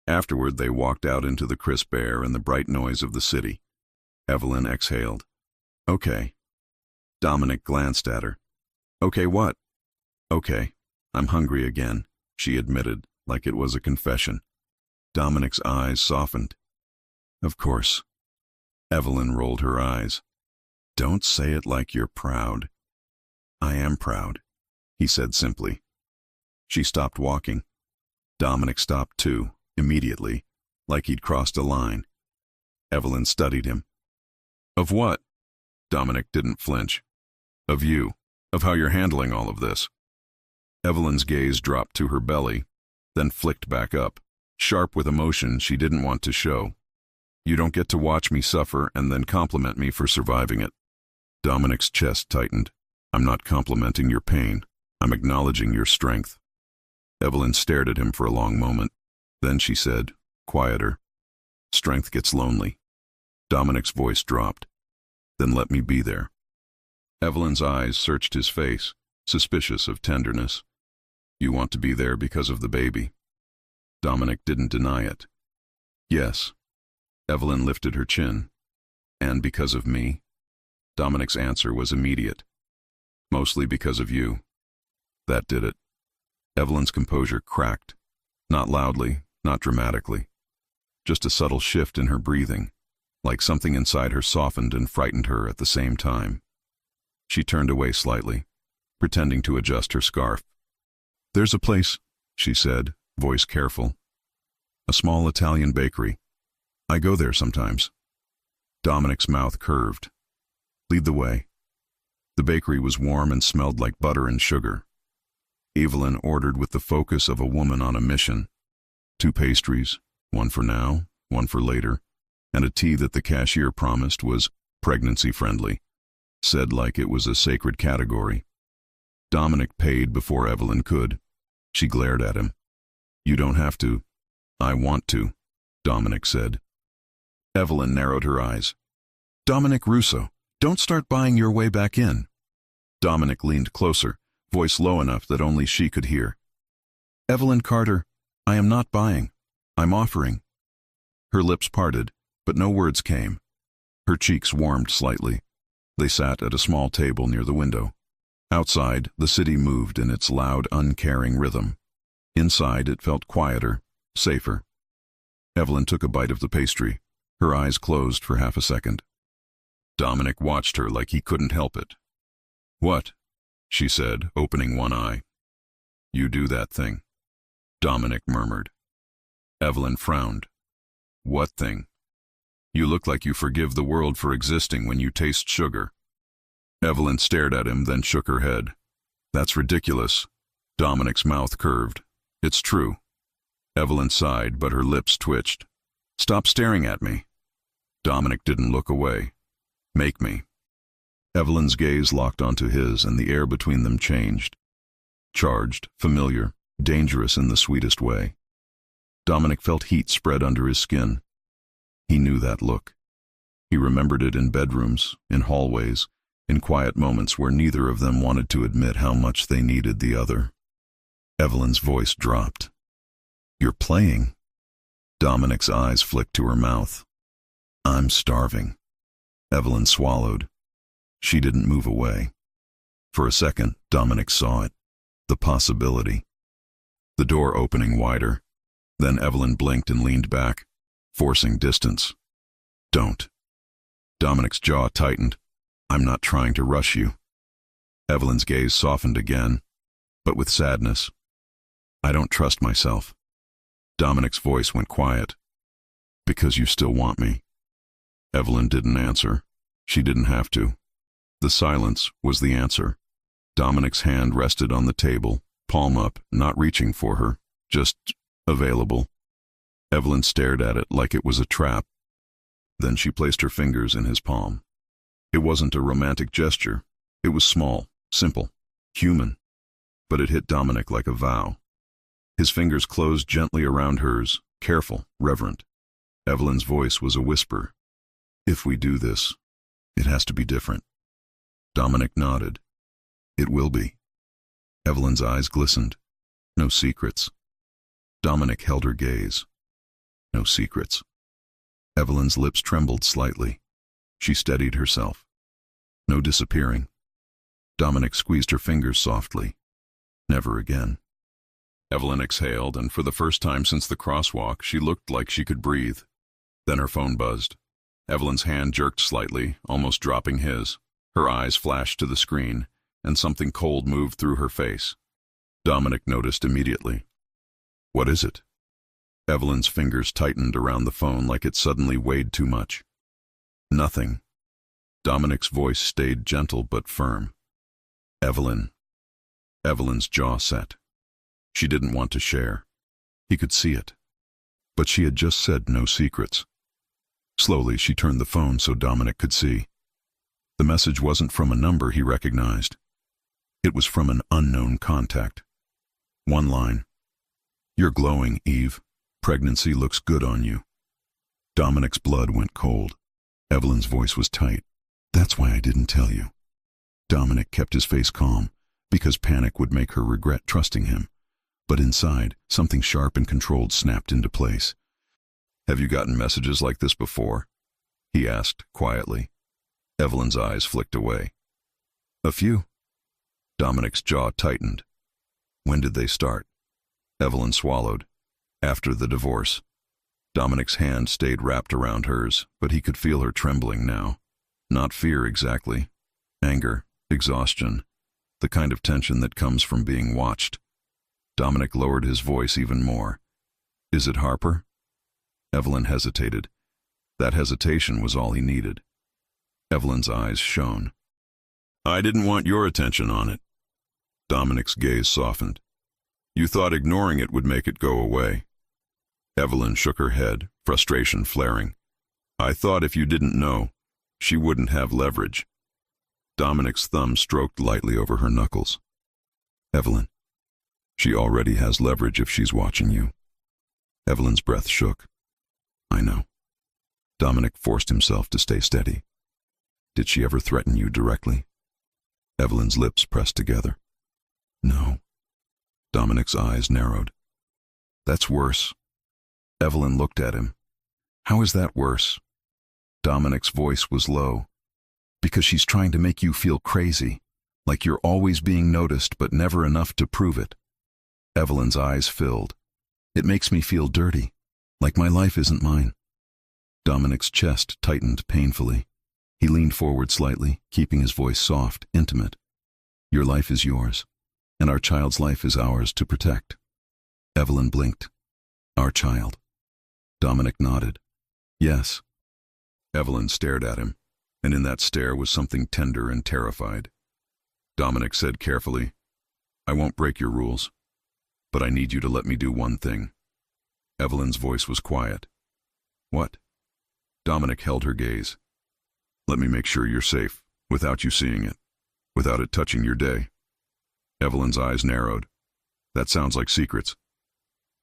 Afterward, they walked out into the crisp air and the bright noise of the city. Evelyn exhaled. Okay. Dominic glanced at her. Okay, what? Okay, I'm hungry again, she admitted, like it was a confession. Dominic's eyes softened. Of course. Evelyn rolled her eyes. Don't say it like you're proud. I am proud, he said simply. She stopped walking. Dominic stopped too, immediately, like he'd crossed a line. Evelyn studied him. Of what? Dominic didn't flinch. Of you. Of how you're handling all of this. Evelyn's gaze dropped to her belly, then flicked back up, sharp with emotion she didn't want to show. You don't get to watch me suffer and then compliment me for surviving it. Dominic's chest tightened. I'm not complimenting your pain. I'm acknowledging your strength. Evelyn stared at him for a long moment. Then she said, quieter, Strength gets lonely. Dominic's voice dropped. Then let me be there. Evelyn's eyes searched his face, suspicious of tenderness. You want to be there because of the baby. Dominic didn't deny it. Yes. Evelyn lifted her chin. And because of me? Dominic's answer was immediate. Mostly because of you. That did it. Evelyn's composure cracked. Not loudly, not dramatically. Just a subtle shift in her breathing, like something inside her softened and frightened her at the same time. She turned away slightly, pretending to adjust her scarf. There's a place, she said, voice careful. A small Italian bakery. I go there sometimes. Dominic's mouth curved. Lead the way. The bakery was warm and smelled like butter and sugar. Evelyn ordered with the focus of a woman on a mission. 2 pastries, one for now, one for later, and a tea that the cashier promised was pregnancy-friendly, said like it was a sacred category. Dominic paid before Evelyn could. She glared at him. You don't have to. I want to, Dominic said. Evelyn narrowed her eyes. Dominic Russo, don't start buying your way back in. Dominic leaned closer, voice low enough that only she could hear. Evelyn Carter, I am not buying. I'm offering. Her lips parted. but no words came. Her cheeks warmed slightly. They sat at a small table near the window. Outside, the city moved in its loud, uncaring rhythm. Inside, it felt quieter, safer. Evelyn took a bite of the pastry. Her eyes closed for half a second. Dominic watched her like he couldn't help it. "What?" she said, opening one eye. "You do that thing," Dominic murmured. Evelyn frowned. "What thing?" "You look like you forgive the world for existing when you taste sugar." Evelyn stared at him, then shook her head. "That's ridiculous." Dominic's mouth curved. "It's true." Evelyn sighed, but her lips twitched. "Stop staring at me." Dominic didn't look away. "Make me." Evelyn's gaze locked onto his, and the air between them changed. Charged, familiar, dangerous in the sweetest way. Dominic felt heat spread under his skin. He knew that look. He remembered it in bedrooms, in hallways, in quiet moments where neither of them wanted to admit how much they needed the other. Evelyn's voice dropped. "You're playing?" Dominic's eyes flicked to her mouth. "I'm starving." Evelyn swallowed. She didn't move away. For a second, Dominic saw it. The possibility. The door opening wider. Then Evelyn blinked and leaned back, forcing distance. "Don't." Dominic's jaw tightened. "I'm not trying to rush you." Evelyn's gaze softened again, but with sadness. "I don't trust myself." Dominic's voice went quiet. "Because you still want me." Evelyn didn't answer. She didn't have to. The silence was the answer. Dominic's hand rested on the table, palm up, not reaching for her, just available. Evelyn stared at it like it was a trap. Then she placed her fingers in his palm. It wasn't a romantic gesture. It was small, simple, human. But it hit Dominic like a vow. His fingers closed gently around hers, careful, reverent. Evelyn's voice was a whisper. "If we do this, it has to be different." Dominic nodded. "It will be." Evelyn's eyes glistened. No secrets. Dominic held her gaze. No secrets. Evelyn's lips trembled slightly. She steadied herself. No disappearing. Dominic squeezed her fingers softly. Never again. Evelyn exhaled, and for the first time since the crosswalk, she looked like she could breathe. Then her phone buzzed. Evelyn's hand jerked slightly, almost dropping his. Her eyes flashed to the screen, and something cold moved through her face. Dominic noticed immediately. "What is it?" Evelyn's fingers tightened around the phone like it suddenly weighed too much. "Nothing." Dominic's voice stayed gentle but firm. "Evelyn." Evelyn's jaw set. She didn't want to share. He could see it. But she had just said no secrets. Slowly, she turned the phone so Dominic could see. The message wasn't from a number he recognized. It was from an unknown contact. One line. "You're glowing, Eve. Pregnancy looks good on you." Dominic's blood went cold. Evelyn's voice was tight. "That's why I didn't tell you." Dominic kept his face calm, because panic would make her regret trusting him. But inside, something sharp and controlled snapped into place. "Have you gotten messages like this before?" he asked, quietly. Evelyn's eyes flicked away. "A few." Dominic's jaw tightened. "When did they start?" Evelyn swallowed. "After the divorce." Dominic's hand stayed wrapped around hers, but he could feel her trembling now. Not fear exactly. Anger, exhaustion, the kind of tension that comes from being watched. Dominic lowered his voice even more. "Is it Harper?" Evelyn hesitated. That hesitation was all he needed. Evelyn's eyes shone. "I didn't want your attention on it." Dominic's gaze softened. "You thought ignoring it would make it go away." Evelyn shook her head, frustration flaring. "I thought if you didn't know, she wouldn't have leverage." Dominic's thumb stroked lightly over her knuckles. "Evelyn, she already has leverage if she's watching you." Evelyn's breath shook. "I know." Dominic forced himself to stay steady. "Did she ever threaten you directly?" Evelyn's lips pressed together. "No." Dominic's eyes narrowed. "That's worse." Evelyn looked at him. "How is that worse?" Dominic's voice was low. Because she's trying to make you feel crazy, like you're always being noticed but never enough to prove it. Evelyn's eyes filled. It makes me feel dirty, like my life isn't mine. Dominic's chest tightened painfully. He leaned forward slightly, keeping his voice soft, intimate. Your life is yours, and our child's life is ours to protect. Evelyn blinked. Our child. Dominic nodded. Yes. Evelyn stared at him, and in that stare was something tender and terrified. Dominic said carefully, I won't break your rules, but I need you to let me do one thing. Evelyn's voice was quiet. What? Dominic held her gaze. Let me make sure you're safe, without you seeing it, without it touching your day. Evelyn's eyes narrowed. That sounds like secrets.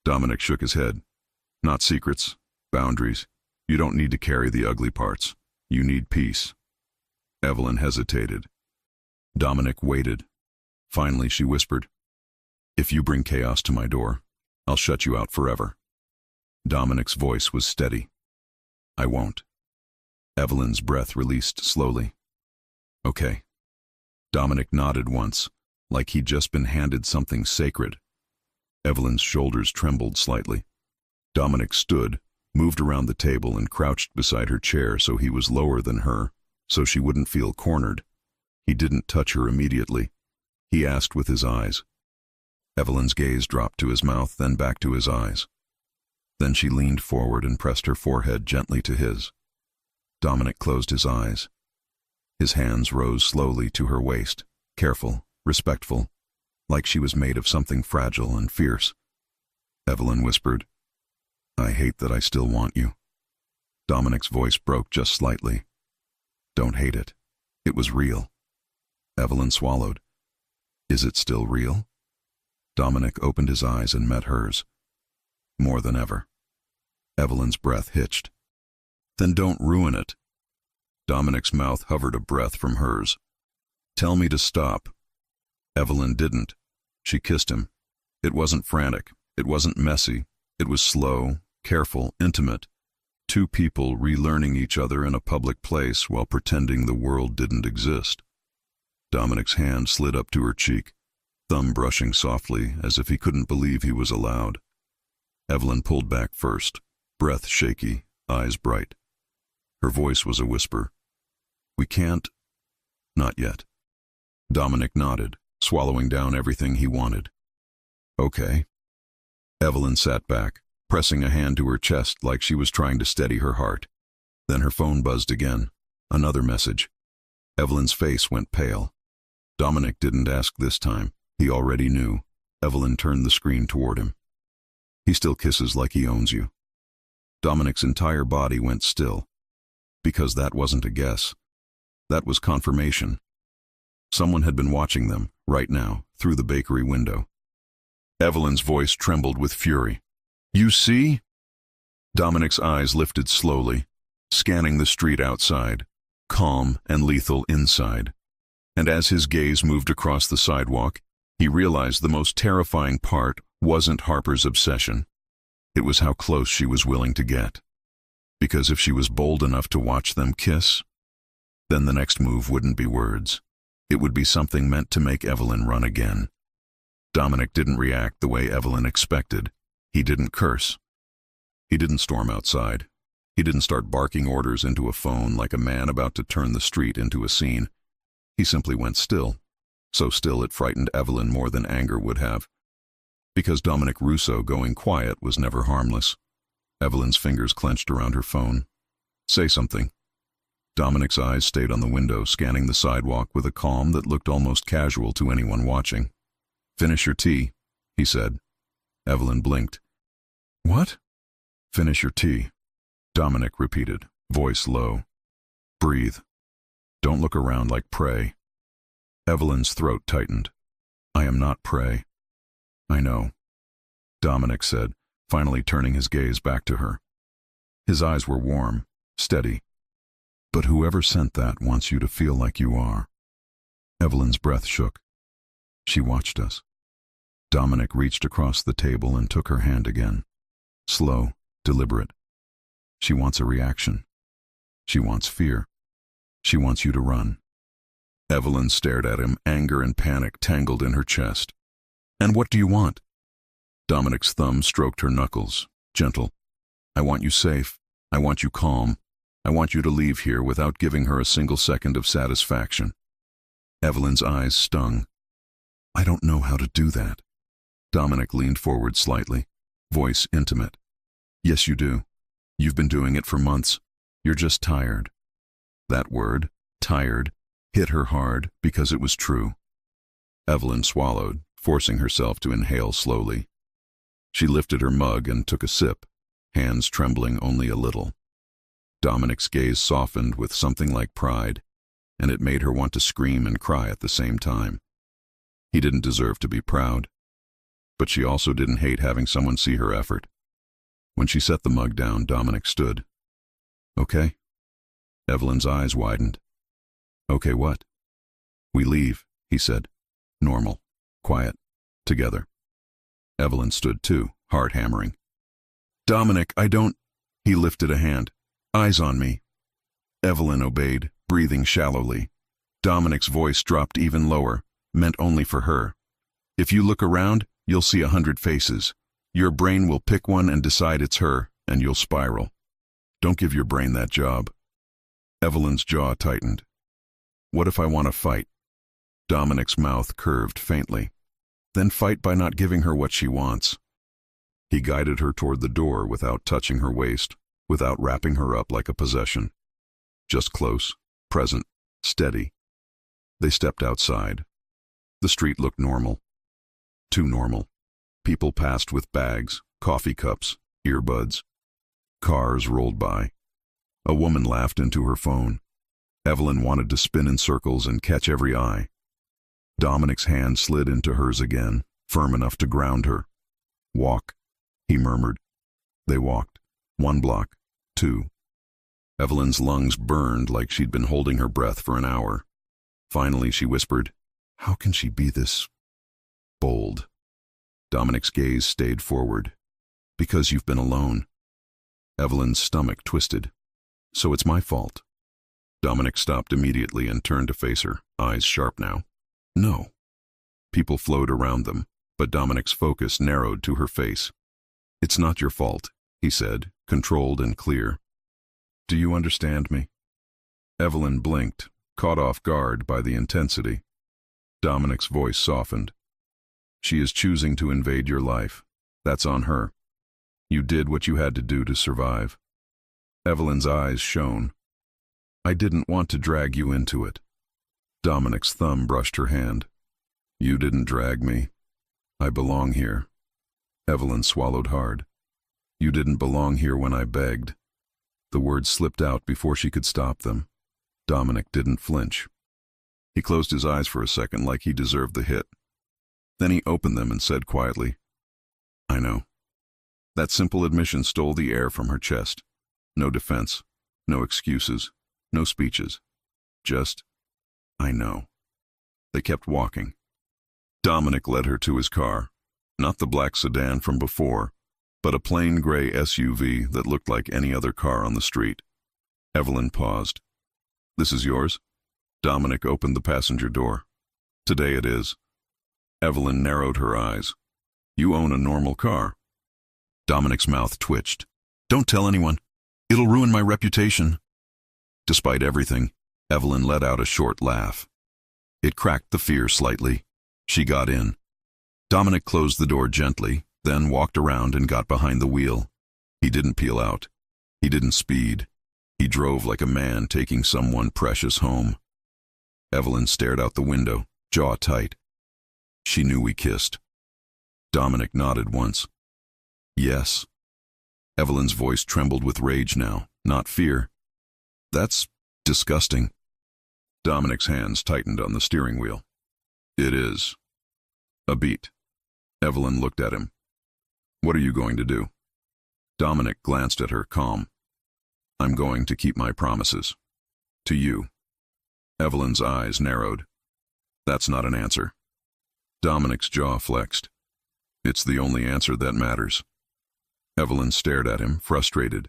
Dominic shook his head. Not secrets, boundaries. You don't need to carry the ugly parts. You need peace. Evelyn hesitated. Dominic waited. Finally, she whispered, If you bring chaos to my door, I'll shut you out forever. Dominic's voice was steady. I won't. Evelyn's breath released slowly. Okay. Dominic nodded once, like he'd just been handed something sacred. Evelyn's shoulders trembled slightly. Dominic stood, moved around the table and crouched beside her chair so he was lower than her, so she wouldn't feel cornered. He didn't touch her immediately. He asked with his eyes. Evelyn's gaze dropped to his mouth, then back to his eyes. Then she leaned forward and pressed her forehead gently to his. Dominic closed his eyes. His hands rose slowly to her waist, careful, respectful, like she was made of something fragile and fierce. Evelyn whispered, I hate that I still want you. Dominic's voice broke just slightly. Don't hate it. It was real. Evelyn swallowed. Is it still real? Dominic opened his eyes and met hers. More than ever. Evelyn's breath hitched. Then don't ruin it. Dominic's mouth hovered a breath from hers. Tell me to stop. Evelyn didn't. She kissed him. It wasn't frantic. It wasn't messy. It was slow, careful, intimate. Two people relearning each other in a public place while pretending the world didn't exist. Dominic's hand slid up to her cheek, thumb brushing softly as if he couldn't believe he was allowed. Evelyn pulled back first, breath shaky, eyes bright. Her voice was a whisper. We can't. Not yet. Dominic nodded, swallowing down everything he wanted. Okay. Evelyn sat back, pressing a hand to her chest like she was trying to steady her heart. Then her phone buzzed again. Another message. Evelyn's face went pale. Dominic didn't ask this time. He already knew. Evelyn turned the screen toward him. He still kisses like he owns you. Dominic's entire body went still. Because that wasn't a guess. That was confirmation. Someone had been watching them, right now, through the bakery window. Evelyn's voice trembled with fury. You see? Dominic's eyes lifted slowly, scanning the street outside, calm and lethal inside. And as his gaze moved across the sidewalk, he realized the most terrifying part wasn't Harper's obsession. It was how close she was willing to get. Because if she was bold enough to watch them kiss, then the next move wouldn't be words. It would be something meant to make Evelyn run again. Dominic didn't react the way Evelyn expected. He didn't curse. He didn't storm outside. He didn't start barking orders into a phone like a man about to turn the street into a scene. He simply went still. So still it frightened Evelyn more than anger would have. Because Dominic Russo going quiet was never harmless. Evelyn's fingers clenched around her phone. Say something. Dominic's eyes stayed on the window, scanning the sidewalk with a calm that looked almost casual to anyone watching. Finish your tea, he said. Evelyn blinked. What? Finish your tea, Dominic repeated, voice low. Breathe. Don't look around like prey. Evelyn's throat tightened. I am not prey. I know, Dominic said, finally turning his gaze back to her. His eyes were warm, steady. But whoever sent that wants you to feel like you are. Evelyn's breath shook. She watched us. Dominic reached across the table and took her hand again. Slow, deliberate. She wants a reaction. She wants fear. She wants you to run. Evelyn stared at him, anger and panic tangled in her chest. And what do you want? Dominic's thumb stroked her knuckles, gentle. I want you safe. I want you calm. I want you to leave here without giving her a single second of satisfaction. Evelyn's eyes stung. I don't know how to do that. Dominic leaned forward slightly, voice intimate. Yes, you do. You've been doing it for months. You're just tired. That word, tired, hit her hard because it was true. Evelyn swallowed, forcing herself to inhale slowly. She lifted her mug and took a sip, hands trembling only a little. Dominic's gaze softened with something like pride, and it made her want to scream and cry at the same time. He didn't deserve to be proud, but she also didn't hate having someone see her effort. When she set the mug down, Dominic stood. Okay? Evelyn's eyes widened. Okay, what? We leave, he said. Normal, quiet, together. Evelyn stood too, heart hammering. Dominic, I don't... He lifted a hand. Eyes on me. Evelyn obeyed, breathing shallowly. Dominic's voice dropped even lower, meant only for her. If you look around, you'll see 100 faces. Your brain will pick one and decide it's her, and you'll spiral. Don't give your brain that job. Evelyn's jaw tightened. What if I want to fight? Dominic's mouth curved faintly. Then fight by not giving her what she wants. He guided her toward the door without touching her waist, without wrapping her up like a possession. Just close, present, steady. They stepped outside. The street looked normal. Too normal. People passed with bags, coffee cups, earbuds. Cars rolled by. A woman laughed into her phone. Evelyn wanted to spin in circles and catch every eye. Dominic's hand slid into hers again, firm enough to ground her. Walk, he murmured. They walked. 1 block, 2. Evelyn's lungs burned like she'd been holding her breath for an hour. Finally, she whispered, How can she be this bold? Dominic's gaze stayed forward. Because you've been alone. Evelyn's stomach twisted. So it's my fault. Dominic stopped immediately and turned to face her, eyes sharp now. No. People flowed around them, but Dominic's focus narrowed to her face. It's not your fault, he said, controlled and clear. Do you understand me? Evelyn blinked, caught off guard by the intensity. Dominic's voice softened. She is choosing to invade your life. That's on her. You did what you had to do to survive. Evelyn's eyes shone. I didn't want to drag you into it. Dominic's thumb brushed her hand. You didn't drag me. I belong here. Evelyn swallowed hard. You didn't belong here when I begged. The words slipped out before she could stop them. Dominic didn't flinch. He closed his eyes for a second like he deserved the hit. Then he opened them and said quietly, I know. That simple admission stole the air from her chest. No defense, no excuses, no speeches. Just, I know. They kept walking. Dominic led her to his car. Not the black sedan from before, but a plain gray SUV that looked like any other car on the street. Evelyn paused. This is yours? Dominic opened the passenger door. Today it is. Evelyn narrowed her eyes. You own a normal car. Dominic's mouth twitched. Don't tell anyone. It'll ruin my reputation. Despite everything, Evelyn let out a short laugh. It cracked the fear slightly. She got in. Dominic closed the door gently, then walked around and got behind the wheel. He didn't peel out. He didn't speed. He drove like a man taking someone precious home. Evelyn stared out the window, jaw tight. She knew we kissed. Dominic nodded once. Yes. Evelyn's voice trembled with rage now, not fear. That's disgusting. Dominic's hands tightened on the steering wheel. It is. A beat. Evelyn looked at him. What are you going to do? Dominic glanced at her, calm. I'm going to keep my promises. To you. Evelyn's eyes narrowed. That's not an answer. Dominic's jaw flexed. It's the only answer that matters. Evelyn stared at him, frustrated.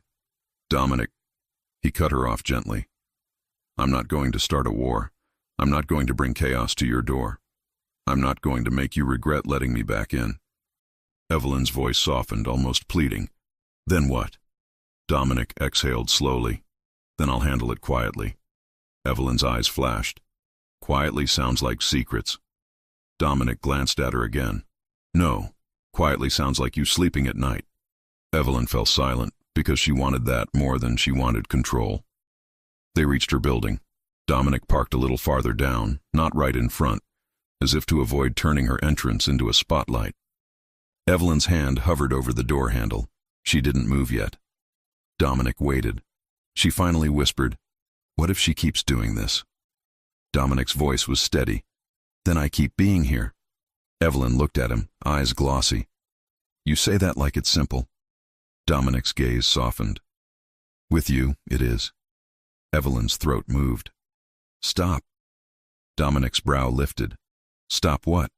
Dominic. He cut her off gently. I'm not going to start a war. I'm not going to bring chaos to your door. I'm not going to make you regret letting me back in. Evelyn's voice softened, almost pleading. Then what? Dominic exhaled slowly. Then I'll handle it quietly. Evelyn's eyes flashed. Quietly sounds like secrets. Dominic glanced at her again. No, quietly sounds like you sleeping at night. Evelyn fell silent, because she wanted that more than she wanted control. They reached her building. Dominic parked a little farther down, not right in front, as if to avoid turning her entrance into a spotlight. Evelyn's hand hovered over the door handle. She didn't move yet. Dominic waited. She finally whispered, "What if she keeps doing this?" Dominic's voice was steady. "Then I keep being here." Evelyn looked at him, eyes glossy. "You say that like it's simple." Dominic's gaze softened. "With you, it is." Evelyn's throat moved. "Stop." Dominic's brow lifted. "Stop what?"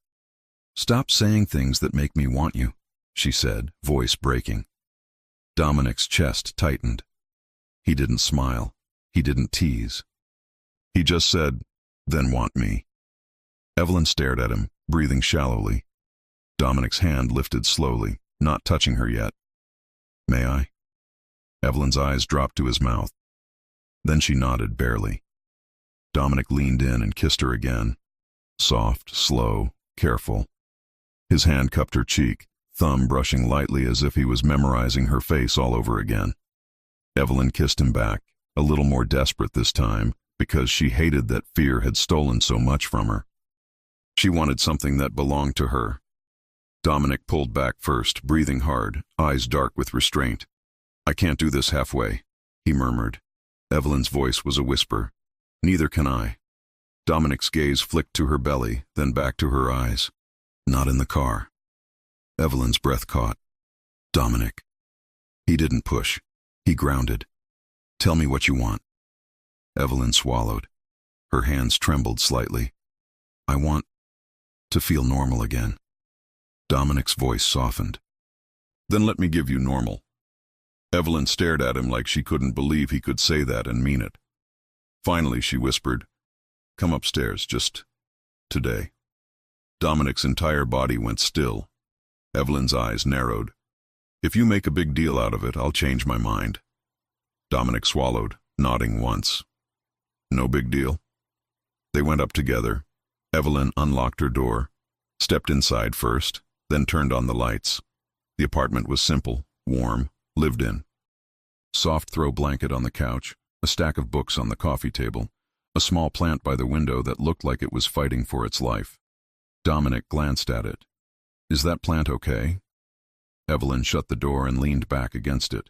"Stop saying things that make me want you," she said, voice breaking. Dominic's chest tightened. He didn't smile. He didn't tease. He just said, "Then want me." Evelyn stared at him, breathing shallowly. Dominic's hand lifted slowly, not touching her yet. "May I?" Evelyn's eyes dropped to his mouth. Then she nodded barely. Dominic leaned in and kissed her again. Soft, slow, careful. His hand cupped her cheek, thumb brushing lightly as if he was memorizing her face all over again. Evelyn kissed him back, a little more desperate this time, because she hated that fear had stolen so much from her. She wanted something that belonged to her. Dominic pulled back first, breathing hard, eyes dark with restraint. "I can't do this halfway," he murmured. Evelyn's voice was a whisper. "Neither can I." Dominic's gaze flicked to her belly, then back to her eyes. "Not in the car." Evelyn's breath caught. "Dominic." He didn't push. He grounded. "Tell me what you want." Evelyn swallowed. Her hands trembled slightly. "I want to feel normal again." Dominic's voice softened. "Then let me give you normal." Evelyn stared at him like she couldn't believe he could say that and mean it. Finally, she whispered, "Come upstairs, just today." Dominic's entire body went still. Evelyn's eyes narrowed. "If you make a big deal out of it, I'll change my mind." Dominic swallowed, nodding once. "No big deal." They went up together. Evelyn unlocked her door, stepped inside first, then turned on the lights. The apartment was simple, warm, lived in. Soft throw blanket on the couch, a stack of books on the coffee table, a small plant by the window that looked like it was fighting for its life. Dominic glanced at it. "Is that plant okay?" Evelyn shut the door and leaned back against it.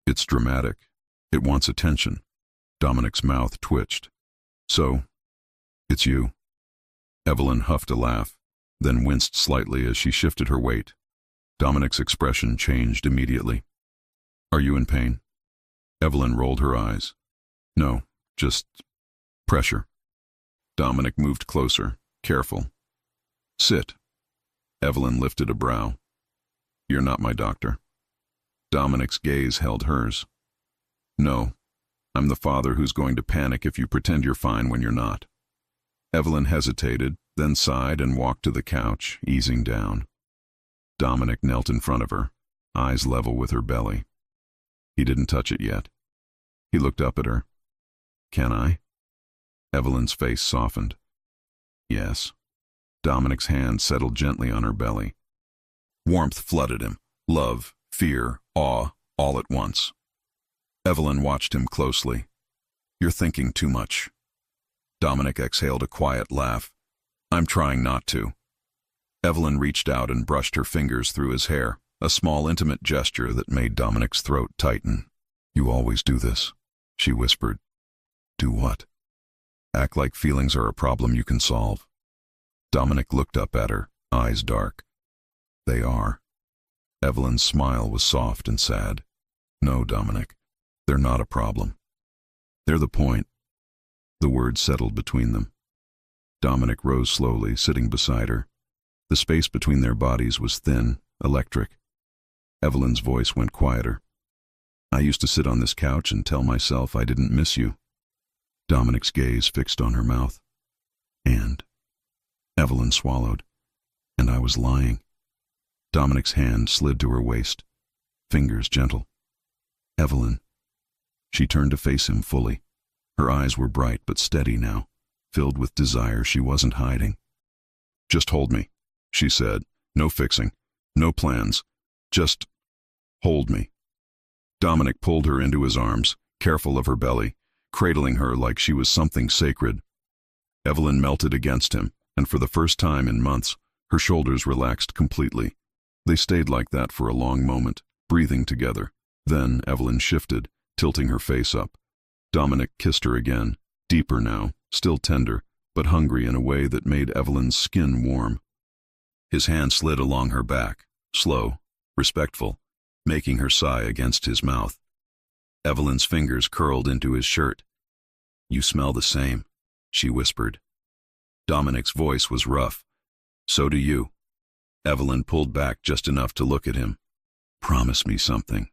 "It's dramatic. It wants attention." Dominic's mouth twitched. "So, it's you." Evelyn huffed a laugh, then winced slightly as she shifted her weight. Dominic's expression changed immediately. "Are you in pain?" Evelyn rolled her eyes. "No, just pressure." Dominic moved closer, careful. "Sit." Evelyn lifted a brow. "You're not my doctor." Dominic's gaze held hers. "No, I'm the father who's going to panic if you pretend you're fine when you're not." Evelyn hesitated, then sighed and walked to the couch, easing down. Dominic knelt in front of her, eyes level with her belly. He didn't touch it yet. He looked up at her. "Can I?" Evelyn's face softened. "Yes." Dominic's hand settled gently on her belly. Warmth flooded him. Love, fear, awe, all at once. Evelyn watched him closely. "You're thinking too much." Dominic exhaled a quiet laugh. "I'm trying not to." Evelyn reached out and brushed her fingers through his hair, a small intimate gesture that made Dominic's throat tighten. "You always do this," she whispered. "Do what?" "Act like feelings are a problem you can solve." Dominic looked up at her, eyes dark. "They are." Evelyn's smile was soft and sad. "No, Dominic, they're not a problem. They're the point." The words settled between them. Dominic rose slowly, sitting beside her. The space between their bodies was thin, electric. Evelyn's voice went quieter. I used to sit on this couch and tell myself I didn't miss you. Dominic's gaze fixed on her mouth. And Evelyn swallowed. And I was lying. Dominic's hand slid to her waist, fingers gentle. Evelyn. She turned to face him fully. Her eyes were bright but steady now, filled with desire she wasn't hiding. Just hold me, she said. No fixing, no plans. Just hold me. Dominic pulled her into his arms, careful of her belly, cradling her like she was something sacred. Evelyn melted against him, and for the first time in months, her shoulders relaxed completely. They stayed like that for a long moment, breathing together. Then Evelyn shifted, tilting her face up. Dominic kissed her again, deeper now, still tender, but hungry in a way that made Evelyn's skin warm. His hand slid along her back, slow, respectful, making her sigh against his mouth. Evelyn's fingers curled into his shirt. "You smell the same," she whispered. Dominic's voice was rough. "So do you." Evelyn pulled back just enough to look at him. "Promise me something.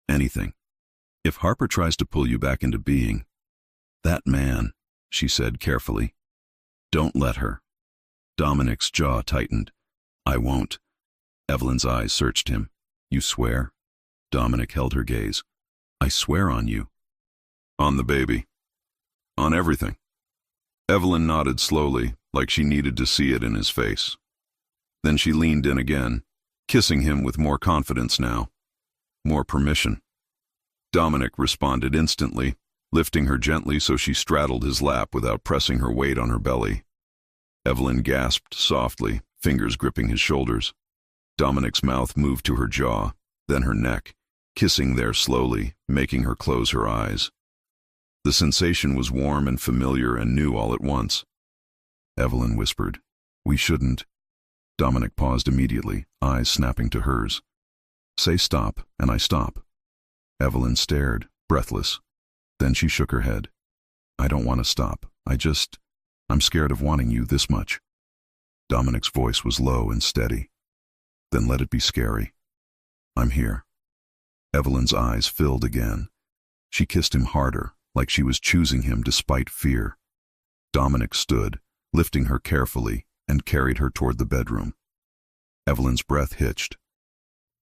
Anything. If Harper tries to pull you back into being..." "That man," she said carefully. "Don't let her." Dominic's jaw tightened. "I won't." Evelyn's eyes searched him. "You swear?" Dominic held her gaze. "I swear on you." "On the baby. On everything." Evelyn nodded slowly, like she needed to see it in his face. Then she leaned in again, kissing him with more confidence now, more permission. Dominic responded instantly, lifting her gently so she straddled his lap without pressing her weight on her belly. Evelyn gasped softly, fingers gripping his shoulders. Dominic's mouth moved to her jaw, then her neck, kissing there slowly, making her close her eyes. The sensation was warm and familiar and new all at once. Evelyn whispered, "We shouldn't." Dominic paused immediately, eyes snapping to hers. "Say stop, and I stop." Evelyn stared, breathless. Then she shook her head. "I don't want to stop. I'm scared of wanting you this much." Dominic's voice was low and steady. "Then let it be scary. I'm here." Evelyn's eyes filled again. She kissed him harder, like she was choosing him despite fear. Dominic stood, lifting her carefully, and carried her toward the bedroom. Evelyn's breath hitched.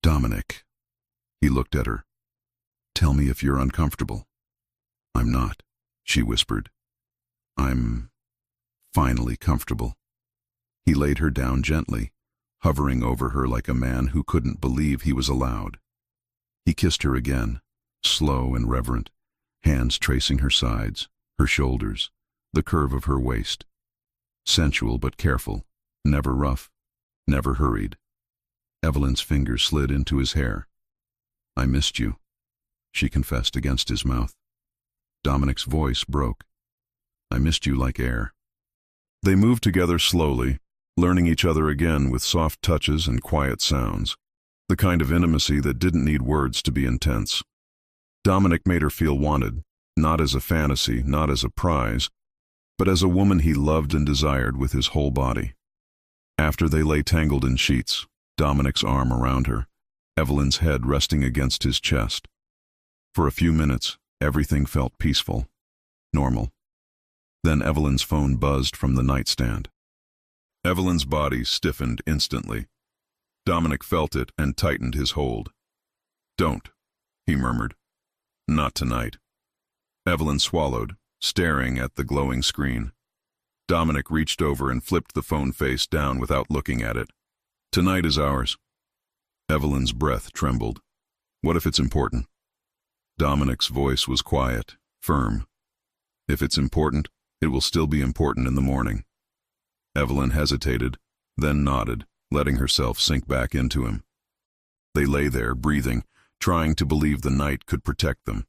"Dominic." He looked at her. "Tell me if you're uncomfortable." "I'm not," she whispered. "I'm finally comfortable." He laid her down gently, hovering over her like a man who couldn't believe he was allowed. He kissed her again, slow and reverent, hands tracing her sides, her shoulders, the curve of her waist. Sensual but careful, never rough, never hurried. Evelyn's fingers slid into his hair. "I missed you," she confessed against his mouth. Dominic's voice broke. "I missed you like air." They moved together slowly, learning each other again with soft touches and quiet sounds, the kind of intimacy that didn't need words to be intense. Dominic made her feel wanted, not as a fantasy, not as a prize, but as a woman he loved and desired with his whole body. After they lay tangled in sheets, Dominic's arm around her, Evelyn's head resting against his chest. For a few minutes, everything felt peaceful, normal. Then Evelyn's phone buzzed from the nightstand. Evelyn's body stiffened instantly. Dominic felt it and tightened his hold. "Don't," he murmured. "Not tonight." Evelyn swallowed, staring at the glowing screen. Dominic reached over and flipped the phone face down without looking at it. "Tonight is ours." Evelyn's breath trembled. "What if it's important?" Dominic's voice was quiet, firm. "If it's important, it will still be important in the morning." Evelyn hesitated, then nodded, letting herself sink back into him. They lay there, breathing, trying to believe the night could protect them.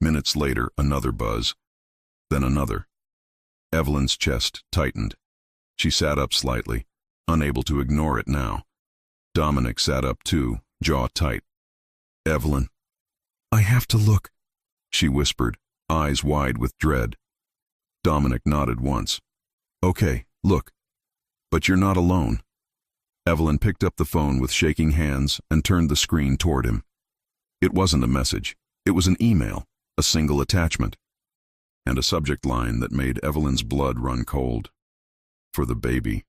Minutes later, another buzz. Then another. Evelyn's chest tightened. She sat up slightly, unable to ignore it now. Dominic sat up too, jaw tight. "Evelyn." "I have to look," she whispered, eyes wide with dread. Dominic nodded once. "Okay, look. But you're not alone." Evelyn picked up the phone with shaking hands and turned the screen toward him. It wasn't a message. It was an email, a single attachment, and a subject line that made Evelyn's blood run cold. For the baby.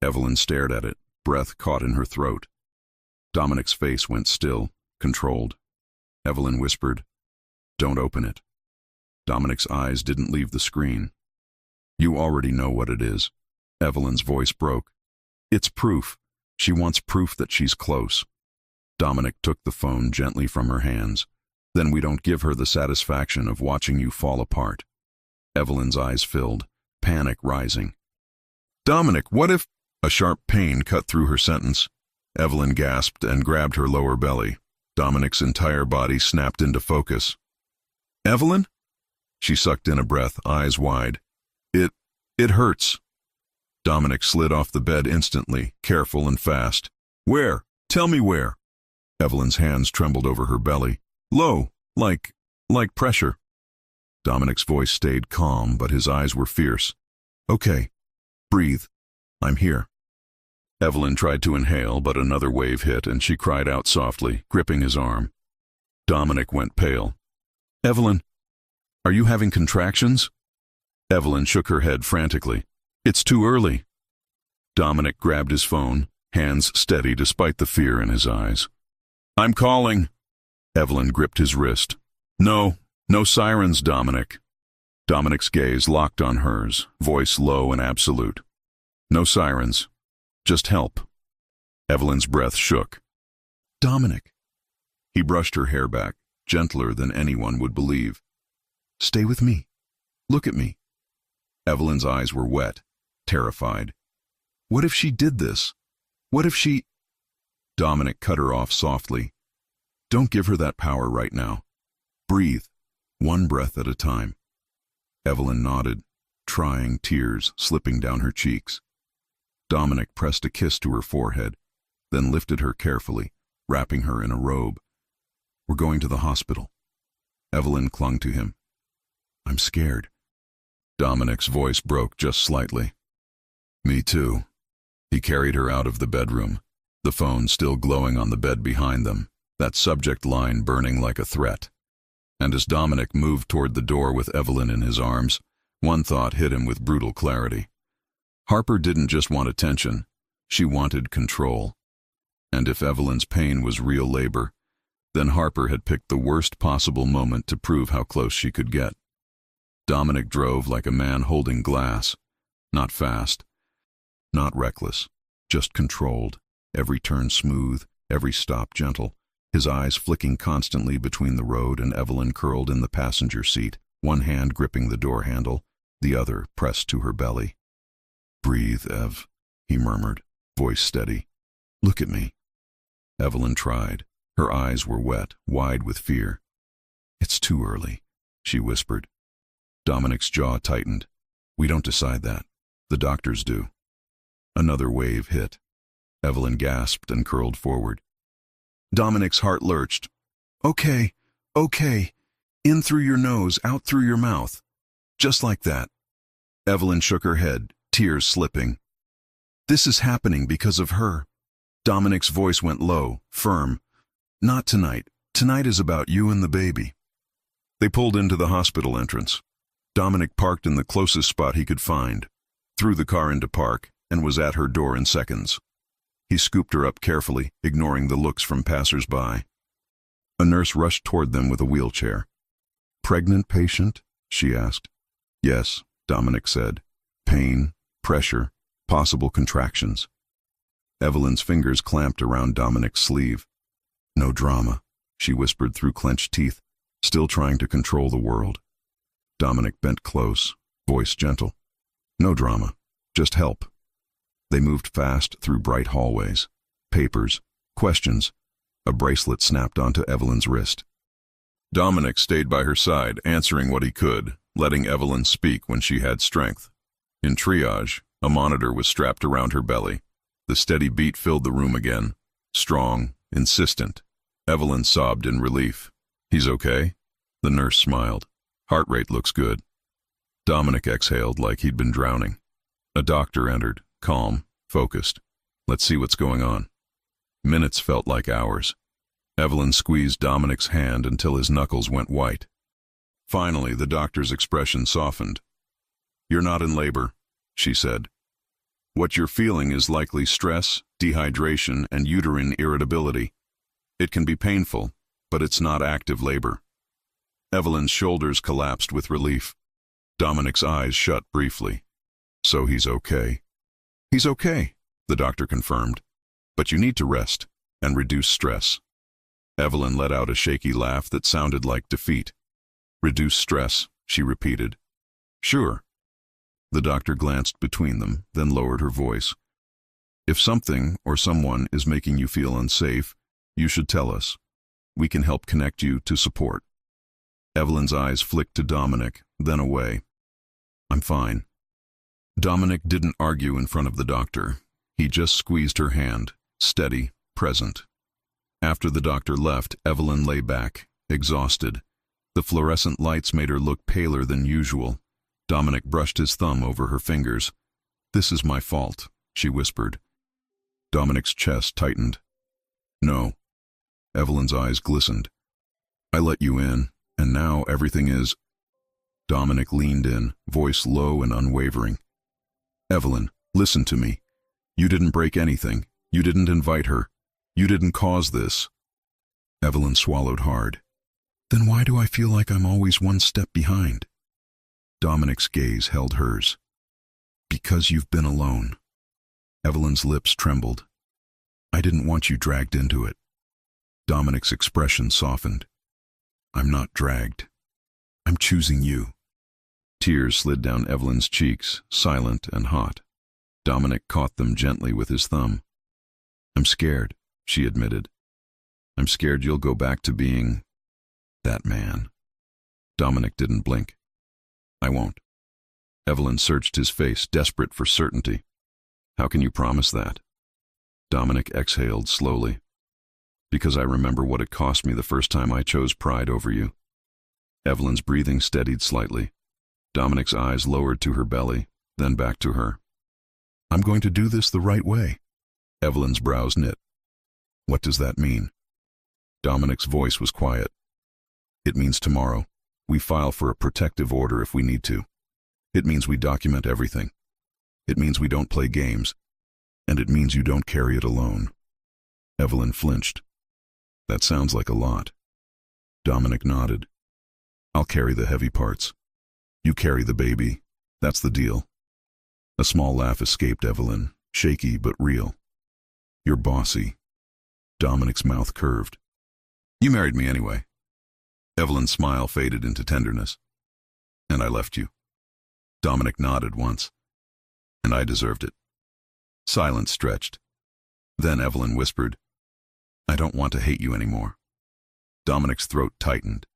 Evelyn stared at it, breath caught in her throat. Dominic's face went still, controlled. Evelyn whispered, "Don't open it." Dominic's eyes didn't leave the screen. "You already know what it is." Evelyn's voice broke. "It's proof. She wants proof that she's close." Dominic took the phone gently from her hands. "Then we don't give her the satisfaction of watching you fall apart." Evelyn's eyes filled, panic rising. "Dominic, what if—" A sharp pain cut through her sentence. Evelyn gasped and grabbed her lower belly. Dominic's entire body snapped into focus. "Evelyn?" She sucked in a breath, eyes wide. It hurts." Dominic slid off the bed instantly, careful and fast. "Where? Tell me where." Evelyn's hands trembled over her belly. "Low, like pressure." Dominic's voice stayed calm, but his eyes were fierce. "Okay. Breathe. I'm here." Evelyn tried to inhale, but another wave hit, and she cried out softly, gripping his arm. Dominic went pale. "Evelyn, are you having contractions?" Evelyn shook her head frantically. "It's too early." Dominic grabbed his phone, hands steady despite the fear in his eyes. "I'm calling." Evelyn gripped his wrist. No sirens, Dominic." Dominic's gaze locked on hers, voice low and absolute. "No sirens. Just help." Evelyn's breath shook. "Dominic." He brushed her hair back, gentler than anyone would believe. "Stay with me. Look at me." Evelyn's eyes were wet, terrified. What if she did this? What if she— Dominic cut her off softly. "Don't give her that power right now. Breathe, one breath at a time." Evelyn nodded, trying, tears slipping down her cheeks. Dominic pressed a kiss to her forehead, then lifted her carefully, wrapping her in a robe. "We're going to the hospital." Evelyn clung to him. "I'm scared." Dominic's voice broke just slightly. "Me too." He carried her out of the bedroom, the phone still glowing on the bed behind them, that subject line burning like a threat. And as Dominic moved toward the door with Evelyn in his arms, one thought hit him with brutal clarity. Harper didn't just want attention, she wanted control. And if Evelyn's pain was real labor, then Harper had picked the worst possible moment to prove how close she could get. Dominic drove like a man holding glass, not fast, not reckless, just controlled, every turn smooth, every stop gentle, his eyes flicking constantly between the road and Evelyn curled in the passenger seat, one hand gripping the door handle, the other pressed to her belly. "Breathe, Ev," he murmured, voice steady. "Look at me." Evelyn tried. Her eyes were wet, wide with fear. "It's too early," she whispered. Dominic's jaw tightened. "We don't decide that. The doctors do." Another wave hit. Evelyn gasped and curled forward. Dominic's heart lurched. Okay. In through your nose, out through your mouth. Just like that." Evelyn shook her head, tears slipping. "This is happening because of her." Dominic's voice went low, firm. "Not tonight. Tonight is about you and the baby." They pulled into the hospital entrance. Dominic parked in the closest spot he could find, threw the car into park, and was at her door in seconds. He scooped her up carefully, ignoring the looks from passers-by. A nurse rushed toward them with a wheelchair. "Pregnant patient?" she asked. "Yes," Dominic said. "Pain, pressure, possible contractions." Evelyn's fingers clamped around Dominic's sleeve. "No drama," she whispered through clenched teeth, still trying to control the world. Dominic bent close, voice gentle. "No drama, just help." They moved fast through bright hallways. Papers, questions. A bracelet snapped onto Evelyn's wrist. Dominic stayed by her side, answering what he could, letting Evelyn speak when she had strength. In triage, a monitor was strapped around her belly. The steady beat filled the room again. Strong, insistent. Evelyn sobbed in relief. "He's okay?" The nurse smiled. "Heart rate looks good." Dominic exhaled like he'd been drowning. A doctor entered, calm, focused. "Let's see what's going on." Minutes felt like hours. Evelyn squeezed Dominic's hand until his knuckles went white. Finally, the doctor's expression softened. "You're not in labor," she said. "What you're feeling is likely stress, dehydration, and uterine irritability. It can be painful, but it's not active labor." Evelyn's shoulders collapsed with relief. Dominic's eyes shut briefly. "So he's okay?" "He's okay," the doctor confirmed. "But you need to rest and reduce stress." Evelyn let out a shaky laugh that sounded like defeat. "Reduce stress," she repeated. "Sure." The doctor glanced between them, then lowered her voice. "If something or someone is making you feel unsafe, you should tell us. We can help connect you to support." Evelyn's eyes flicked to Dominic, then away. "I'm fine." Dominic didn't argue in front of the doctor. He just squeezed her hand, steady, present. After the doctor left, Evelyn lay back, exhausted. The fluorescent lights made her look paler than usual. Dominic brushed his thumb over her fingers. "This is my fault," she whispered. Dominic's chest tightened. "No." Evelyn's eyes glistened. "I let you in, and now everything is—" Dominic leaned in, voice low and unwavering. "Evelyn, listen to me. You didn't break anything. You didn't invite her. You didn't cause this." Evelyn swallowed hard. "Then why do I feel like I'm always one step behind?" Dominic's gaze held hers. "Because you've been alone." Evelyn's lips trembled. "I didn't want you dragged into it." Dominic's expression softened. "I'm not dragged. I'm choosing you." Tears slid down Evelyn's cheeks, silent and hot. Dominic caught them gently with his thumb. "I'm scared," she admitted. "I'm scared you'll go back to being that man." Dominic didn't blink. "I won't." Evelyn searched his face, desperate for certainty. "How can you promise that?" Dominic exhaled slowly. "Because I remember what it cost me the first time I chose pride over you." Evelyn's breathing steadied slightly. Dominic's eyes lowered to her belly, then back to her. "I'm going to do this the right way." Evelyn's brows knit. "What does that mean?" Dominic's voice was quiet. "It means tomorrow we file for a protective order if we need to. It means we document everything. It means we don't play games. And it means you don't carry it alone." Evelyn flinched. "That sounds like a lot." Dominic nodded. "I'll carry the heavy parts. You carry the baby. That's the deal." A small laugh escaped Evelyn, shaky but real. "You're bossy." Dominic's mouth curved. "You married me anyway." Evelyn's smile faded into tenderness. "And I left you." Dominic nodded once. "And I deserved it." Silence stretched. Then Evelyn whispered, "I don't want to hate you anymore." Dominic's throat tightened.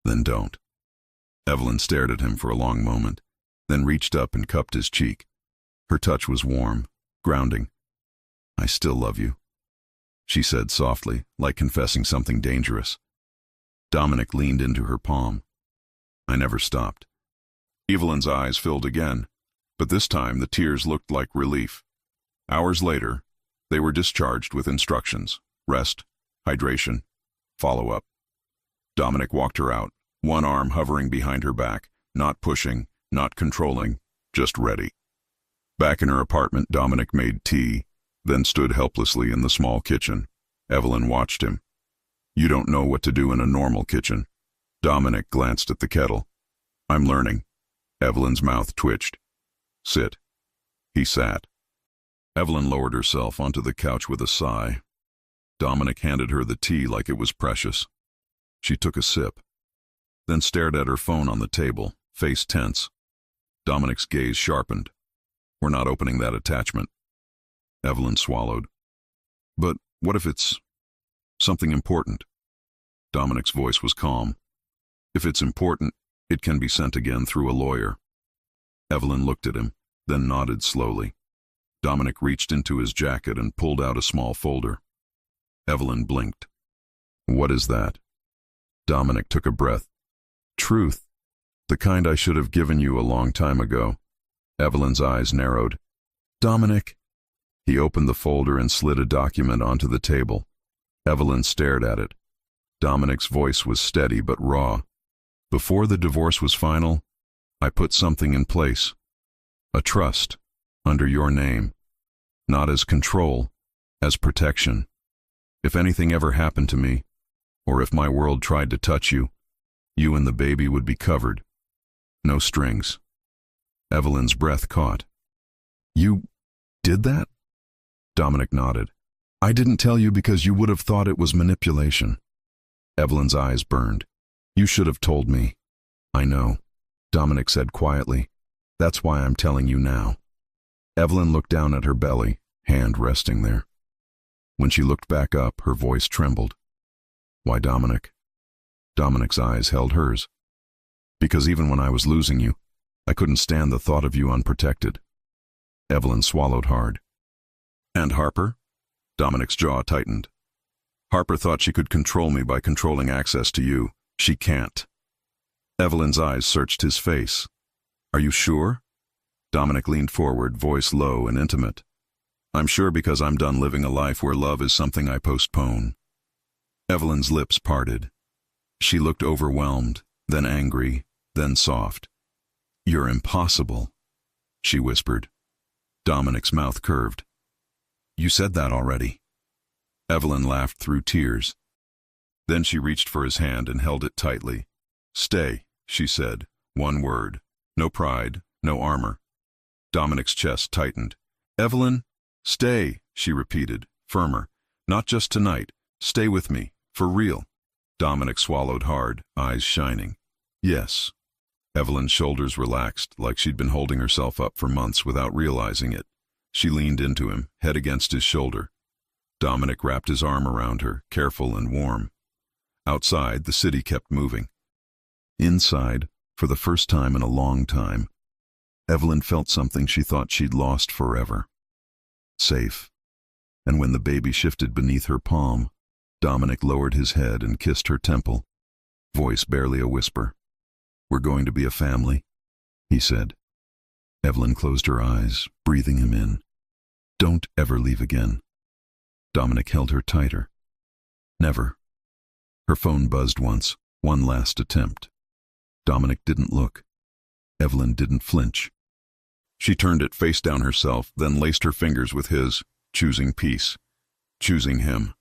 "Then don't." Evelyn stared at him for a long moment, then reached up and cupped his cheek. Her touch was warm, grounding. "I still love you," she said softly, like confessing something dangerous. Dominic leaned into her palm. "I never stopped." Evelyn's eyes filled again, but this time the tears looked like relief. Hours later, they were discharged with instructions: rest, hydration, follow-up. Dominic walked her out, one arm hovering behind her back, not pushing, not controlling, just ready. Back in her apartment, Dominic made tea, then stood helplessly in the small kitchen. Evelyn watched him. "You don't know what to do in a normal kitchen." Dominic glanced at the kettle. "I'm learning." Evelyn's mouth twitched. "Sit." He sat. Evelyn lowered herself onto the couch with a sigh. Dominic handed her the tea like it was precious. She took a sip, then stared at her phone on the table, face tense. Dominic's gaze sharpened. "We're not opening that attachment." Evelyn swallowed. "But what if it's something important?" Dominic's voice was calm. "If it's important, it can be sent again through a lawyer." Evelyn looked at him, then nodded slowly. Dominic reached into his jacket and pulled out a small folder. Evelyn blinked. "What is that?" Dominic took a breath. "Truth. The kind I should have given you a long time ago." Evelyn's eyes narrowed. "Dominic." He opened the folder and slid a document onto the table. Evelyn stared at it. Dominic's voice was steady but raw. Before the divorce was final, I put something in place. A trust, under your name. Not as control, as protection. If anything ever happened to me, or if my world tried to touch you, you and the baby would be covered. No strings. Evelyn's breath caught. You did that? Dominic nodded. I didn't tell you because you would have thought it was manipulation. Evelyn's eyes burned. You should have told me. I know, Dominic said quietly. That's why I'm telling you now. Evelyn looked down at her belly, hand resting there. When she looked back up, her voice trembled. Why, Dominic? Dominic's eyes held hers. Because even when I was losing you, I couldn't stand the thought of you unprotected. Evelyn swallowed hard. And Harper? Dominic's jaw tightened. Harper thought she could control me by controlling access to you. She can't. Evelyn's eyes searched his face. Are you sure? Dominic leaned forward, voice low and intimate. I'm sure because I'm done living a life where love is something I postpone. Evelyn's lips parted. She looked overwhelmed, then angry, then soft. You're impossible, she whispered. Dominic's mouth curved. You said that already. Evelyn laughed through tears. Then she reached for his hand and held it tightly. Stay, she said, one word. No pride, no armor. Dominic's chest tightened. Evelyn, stay, she repeated, firmer. Not just tonight. Stay with me, for real. Dominic swallowed hard, eyes shining. Yes. Evelyn's shoulders relaxed, like she'd been holding herself up for months without realizing it. She leaned into him, head against his shoulder. Dominic wrapped his arm around her, careful and warm. Outside, the city kept moving. Inside, for the first time in a long time, Evelyn felt something she thought she'd lost forever. Safe. And when the baby shifted beneath her palm, Dominic lowered his head and kissed her temple, voice barely a whisper. We're going to be a family, he said. Evelyn closed her eyes, breathing him in. Don't ever leave again. Dominic held her tighter. Never. Her phone buzzed once, one last attempt. Dominic didn't look. Evelyn didn't flinch. She turned it face down herself, then laced her fingers with his, choosing peace, choosing him.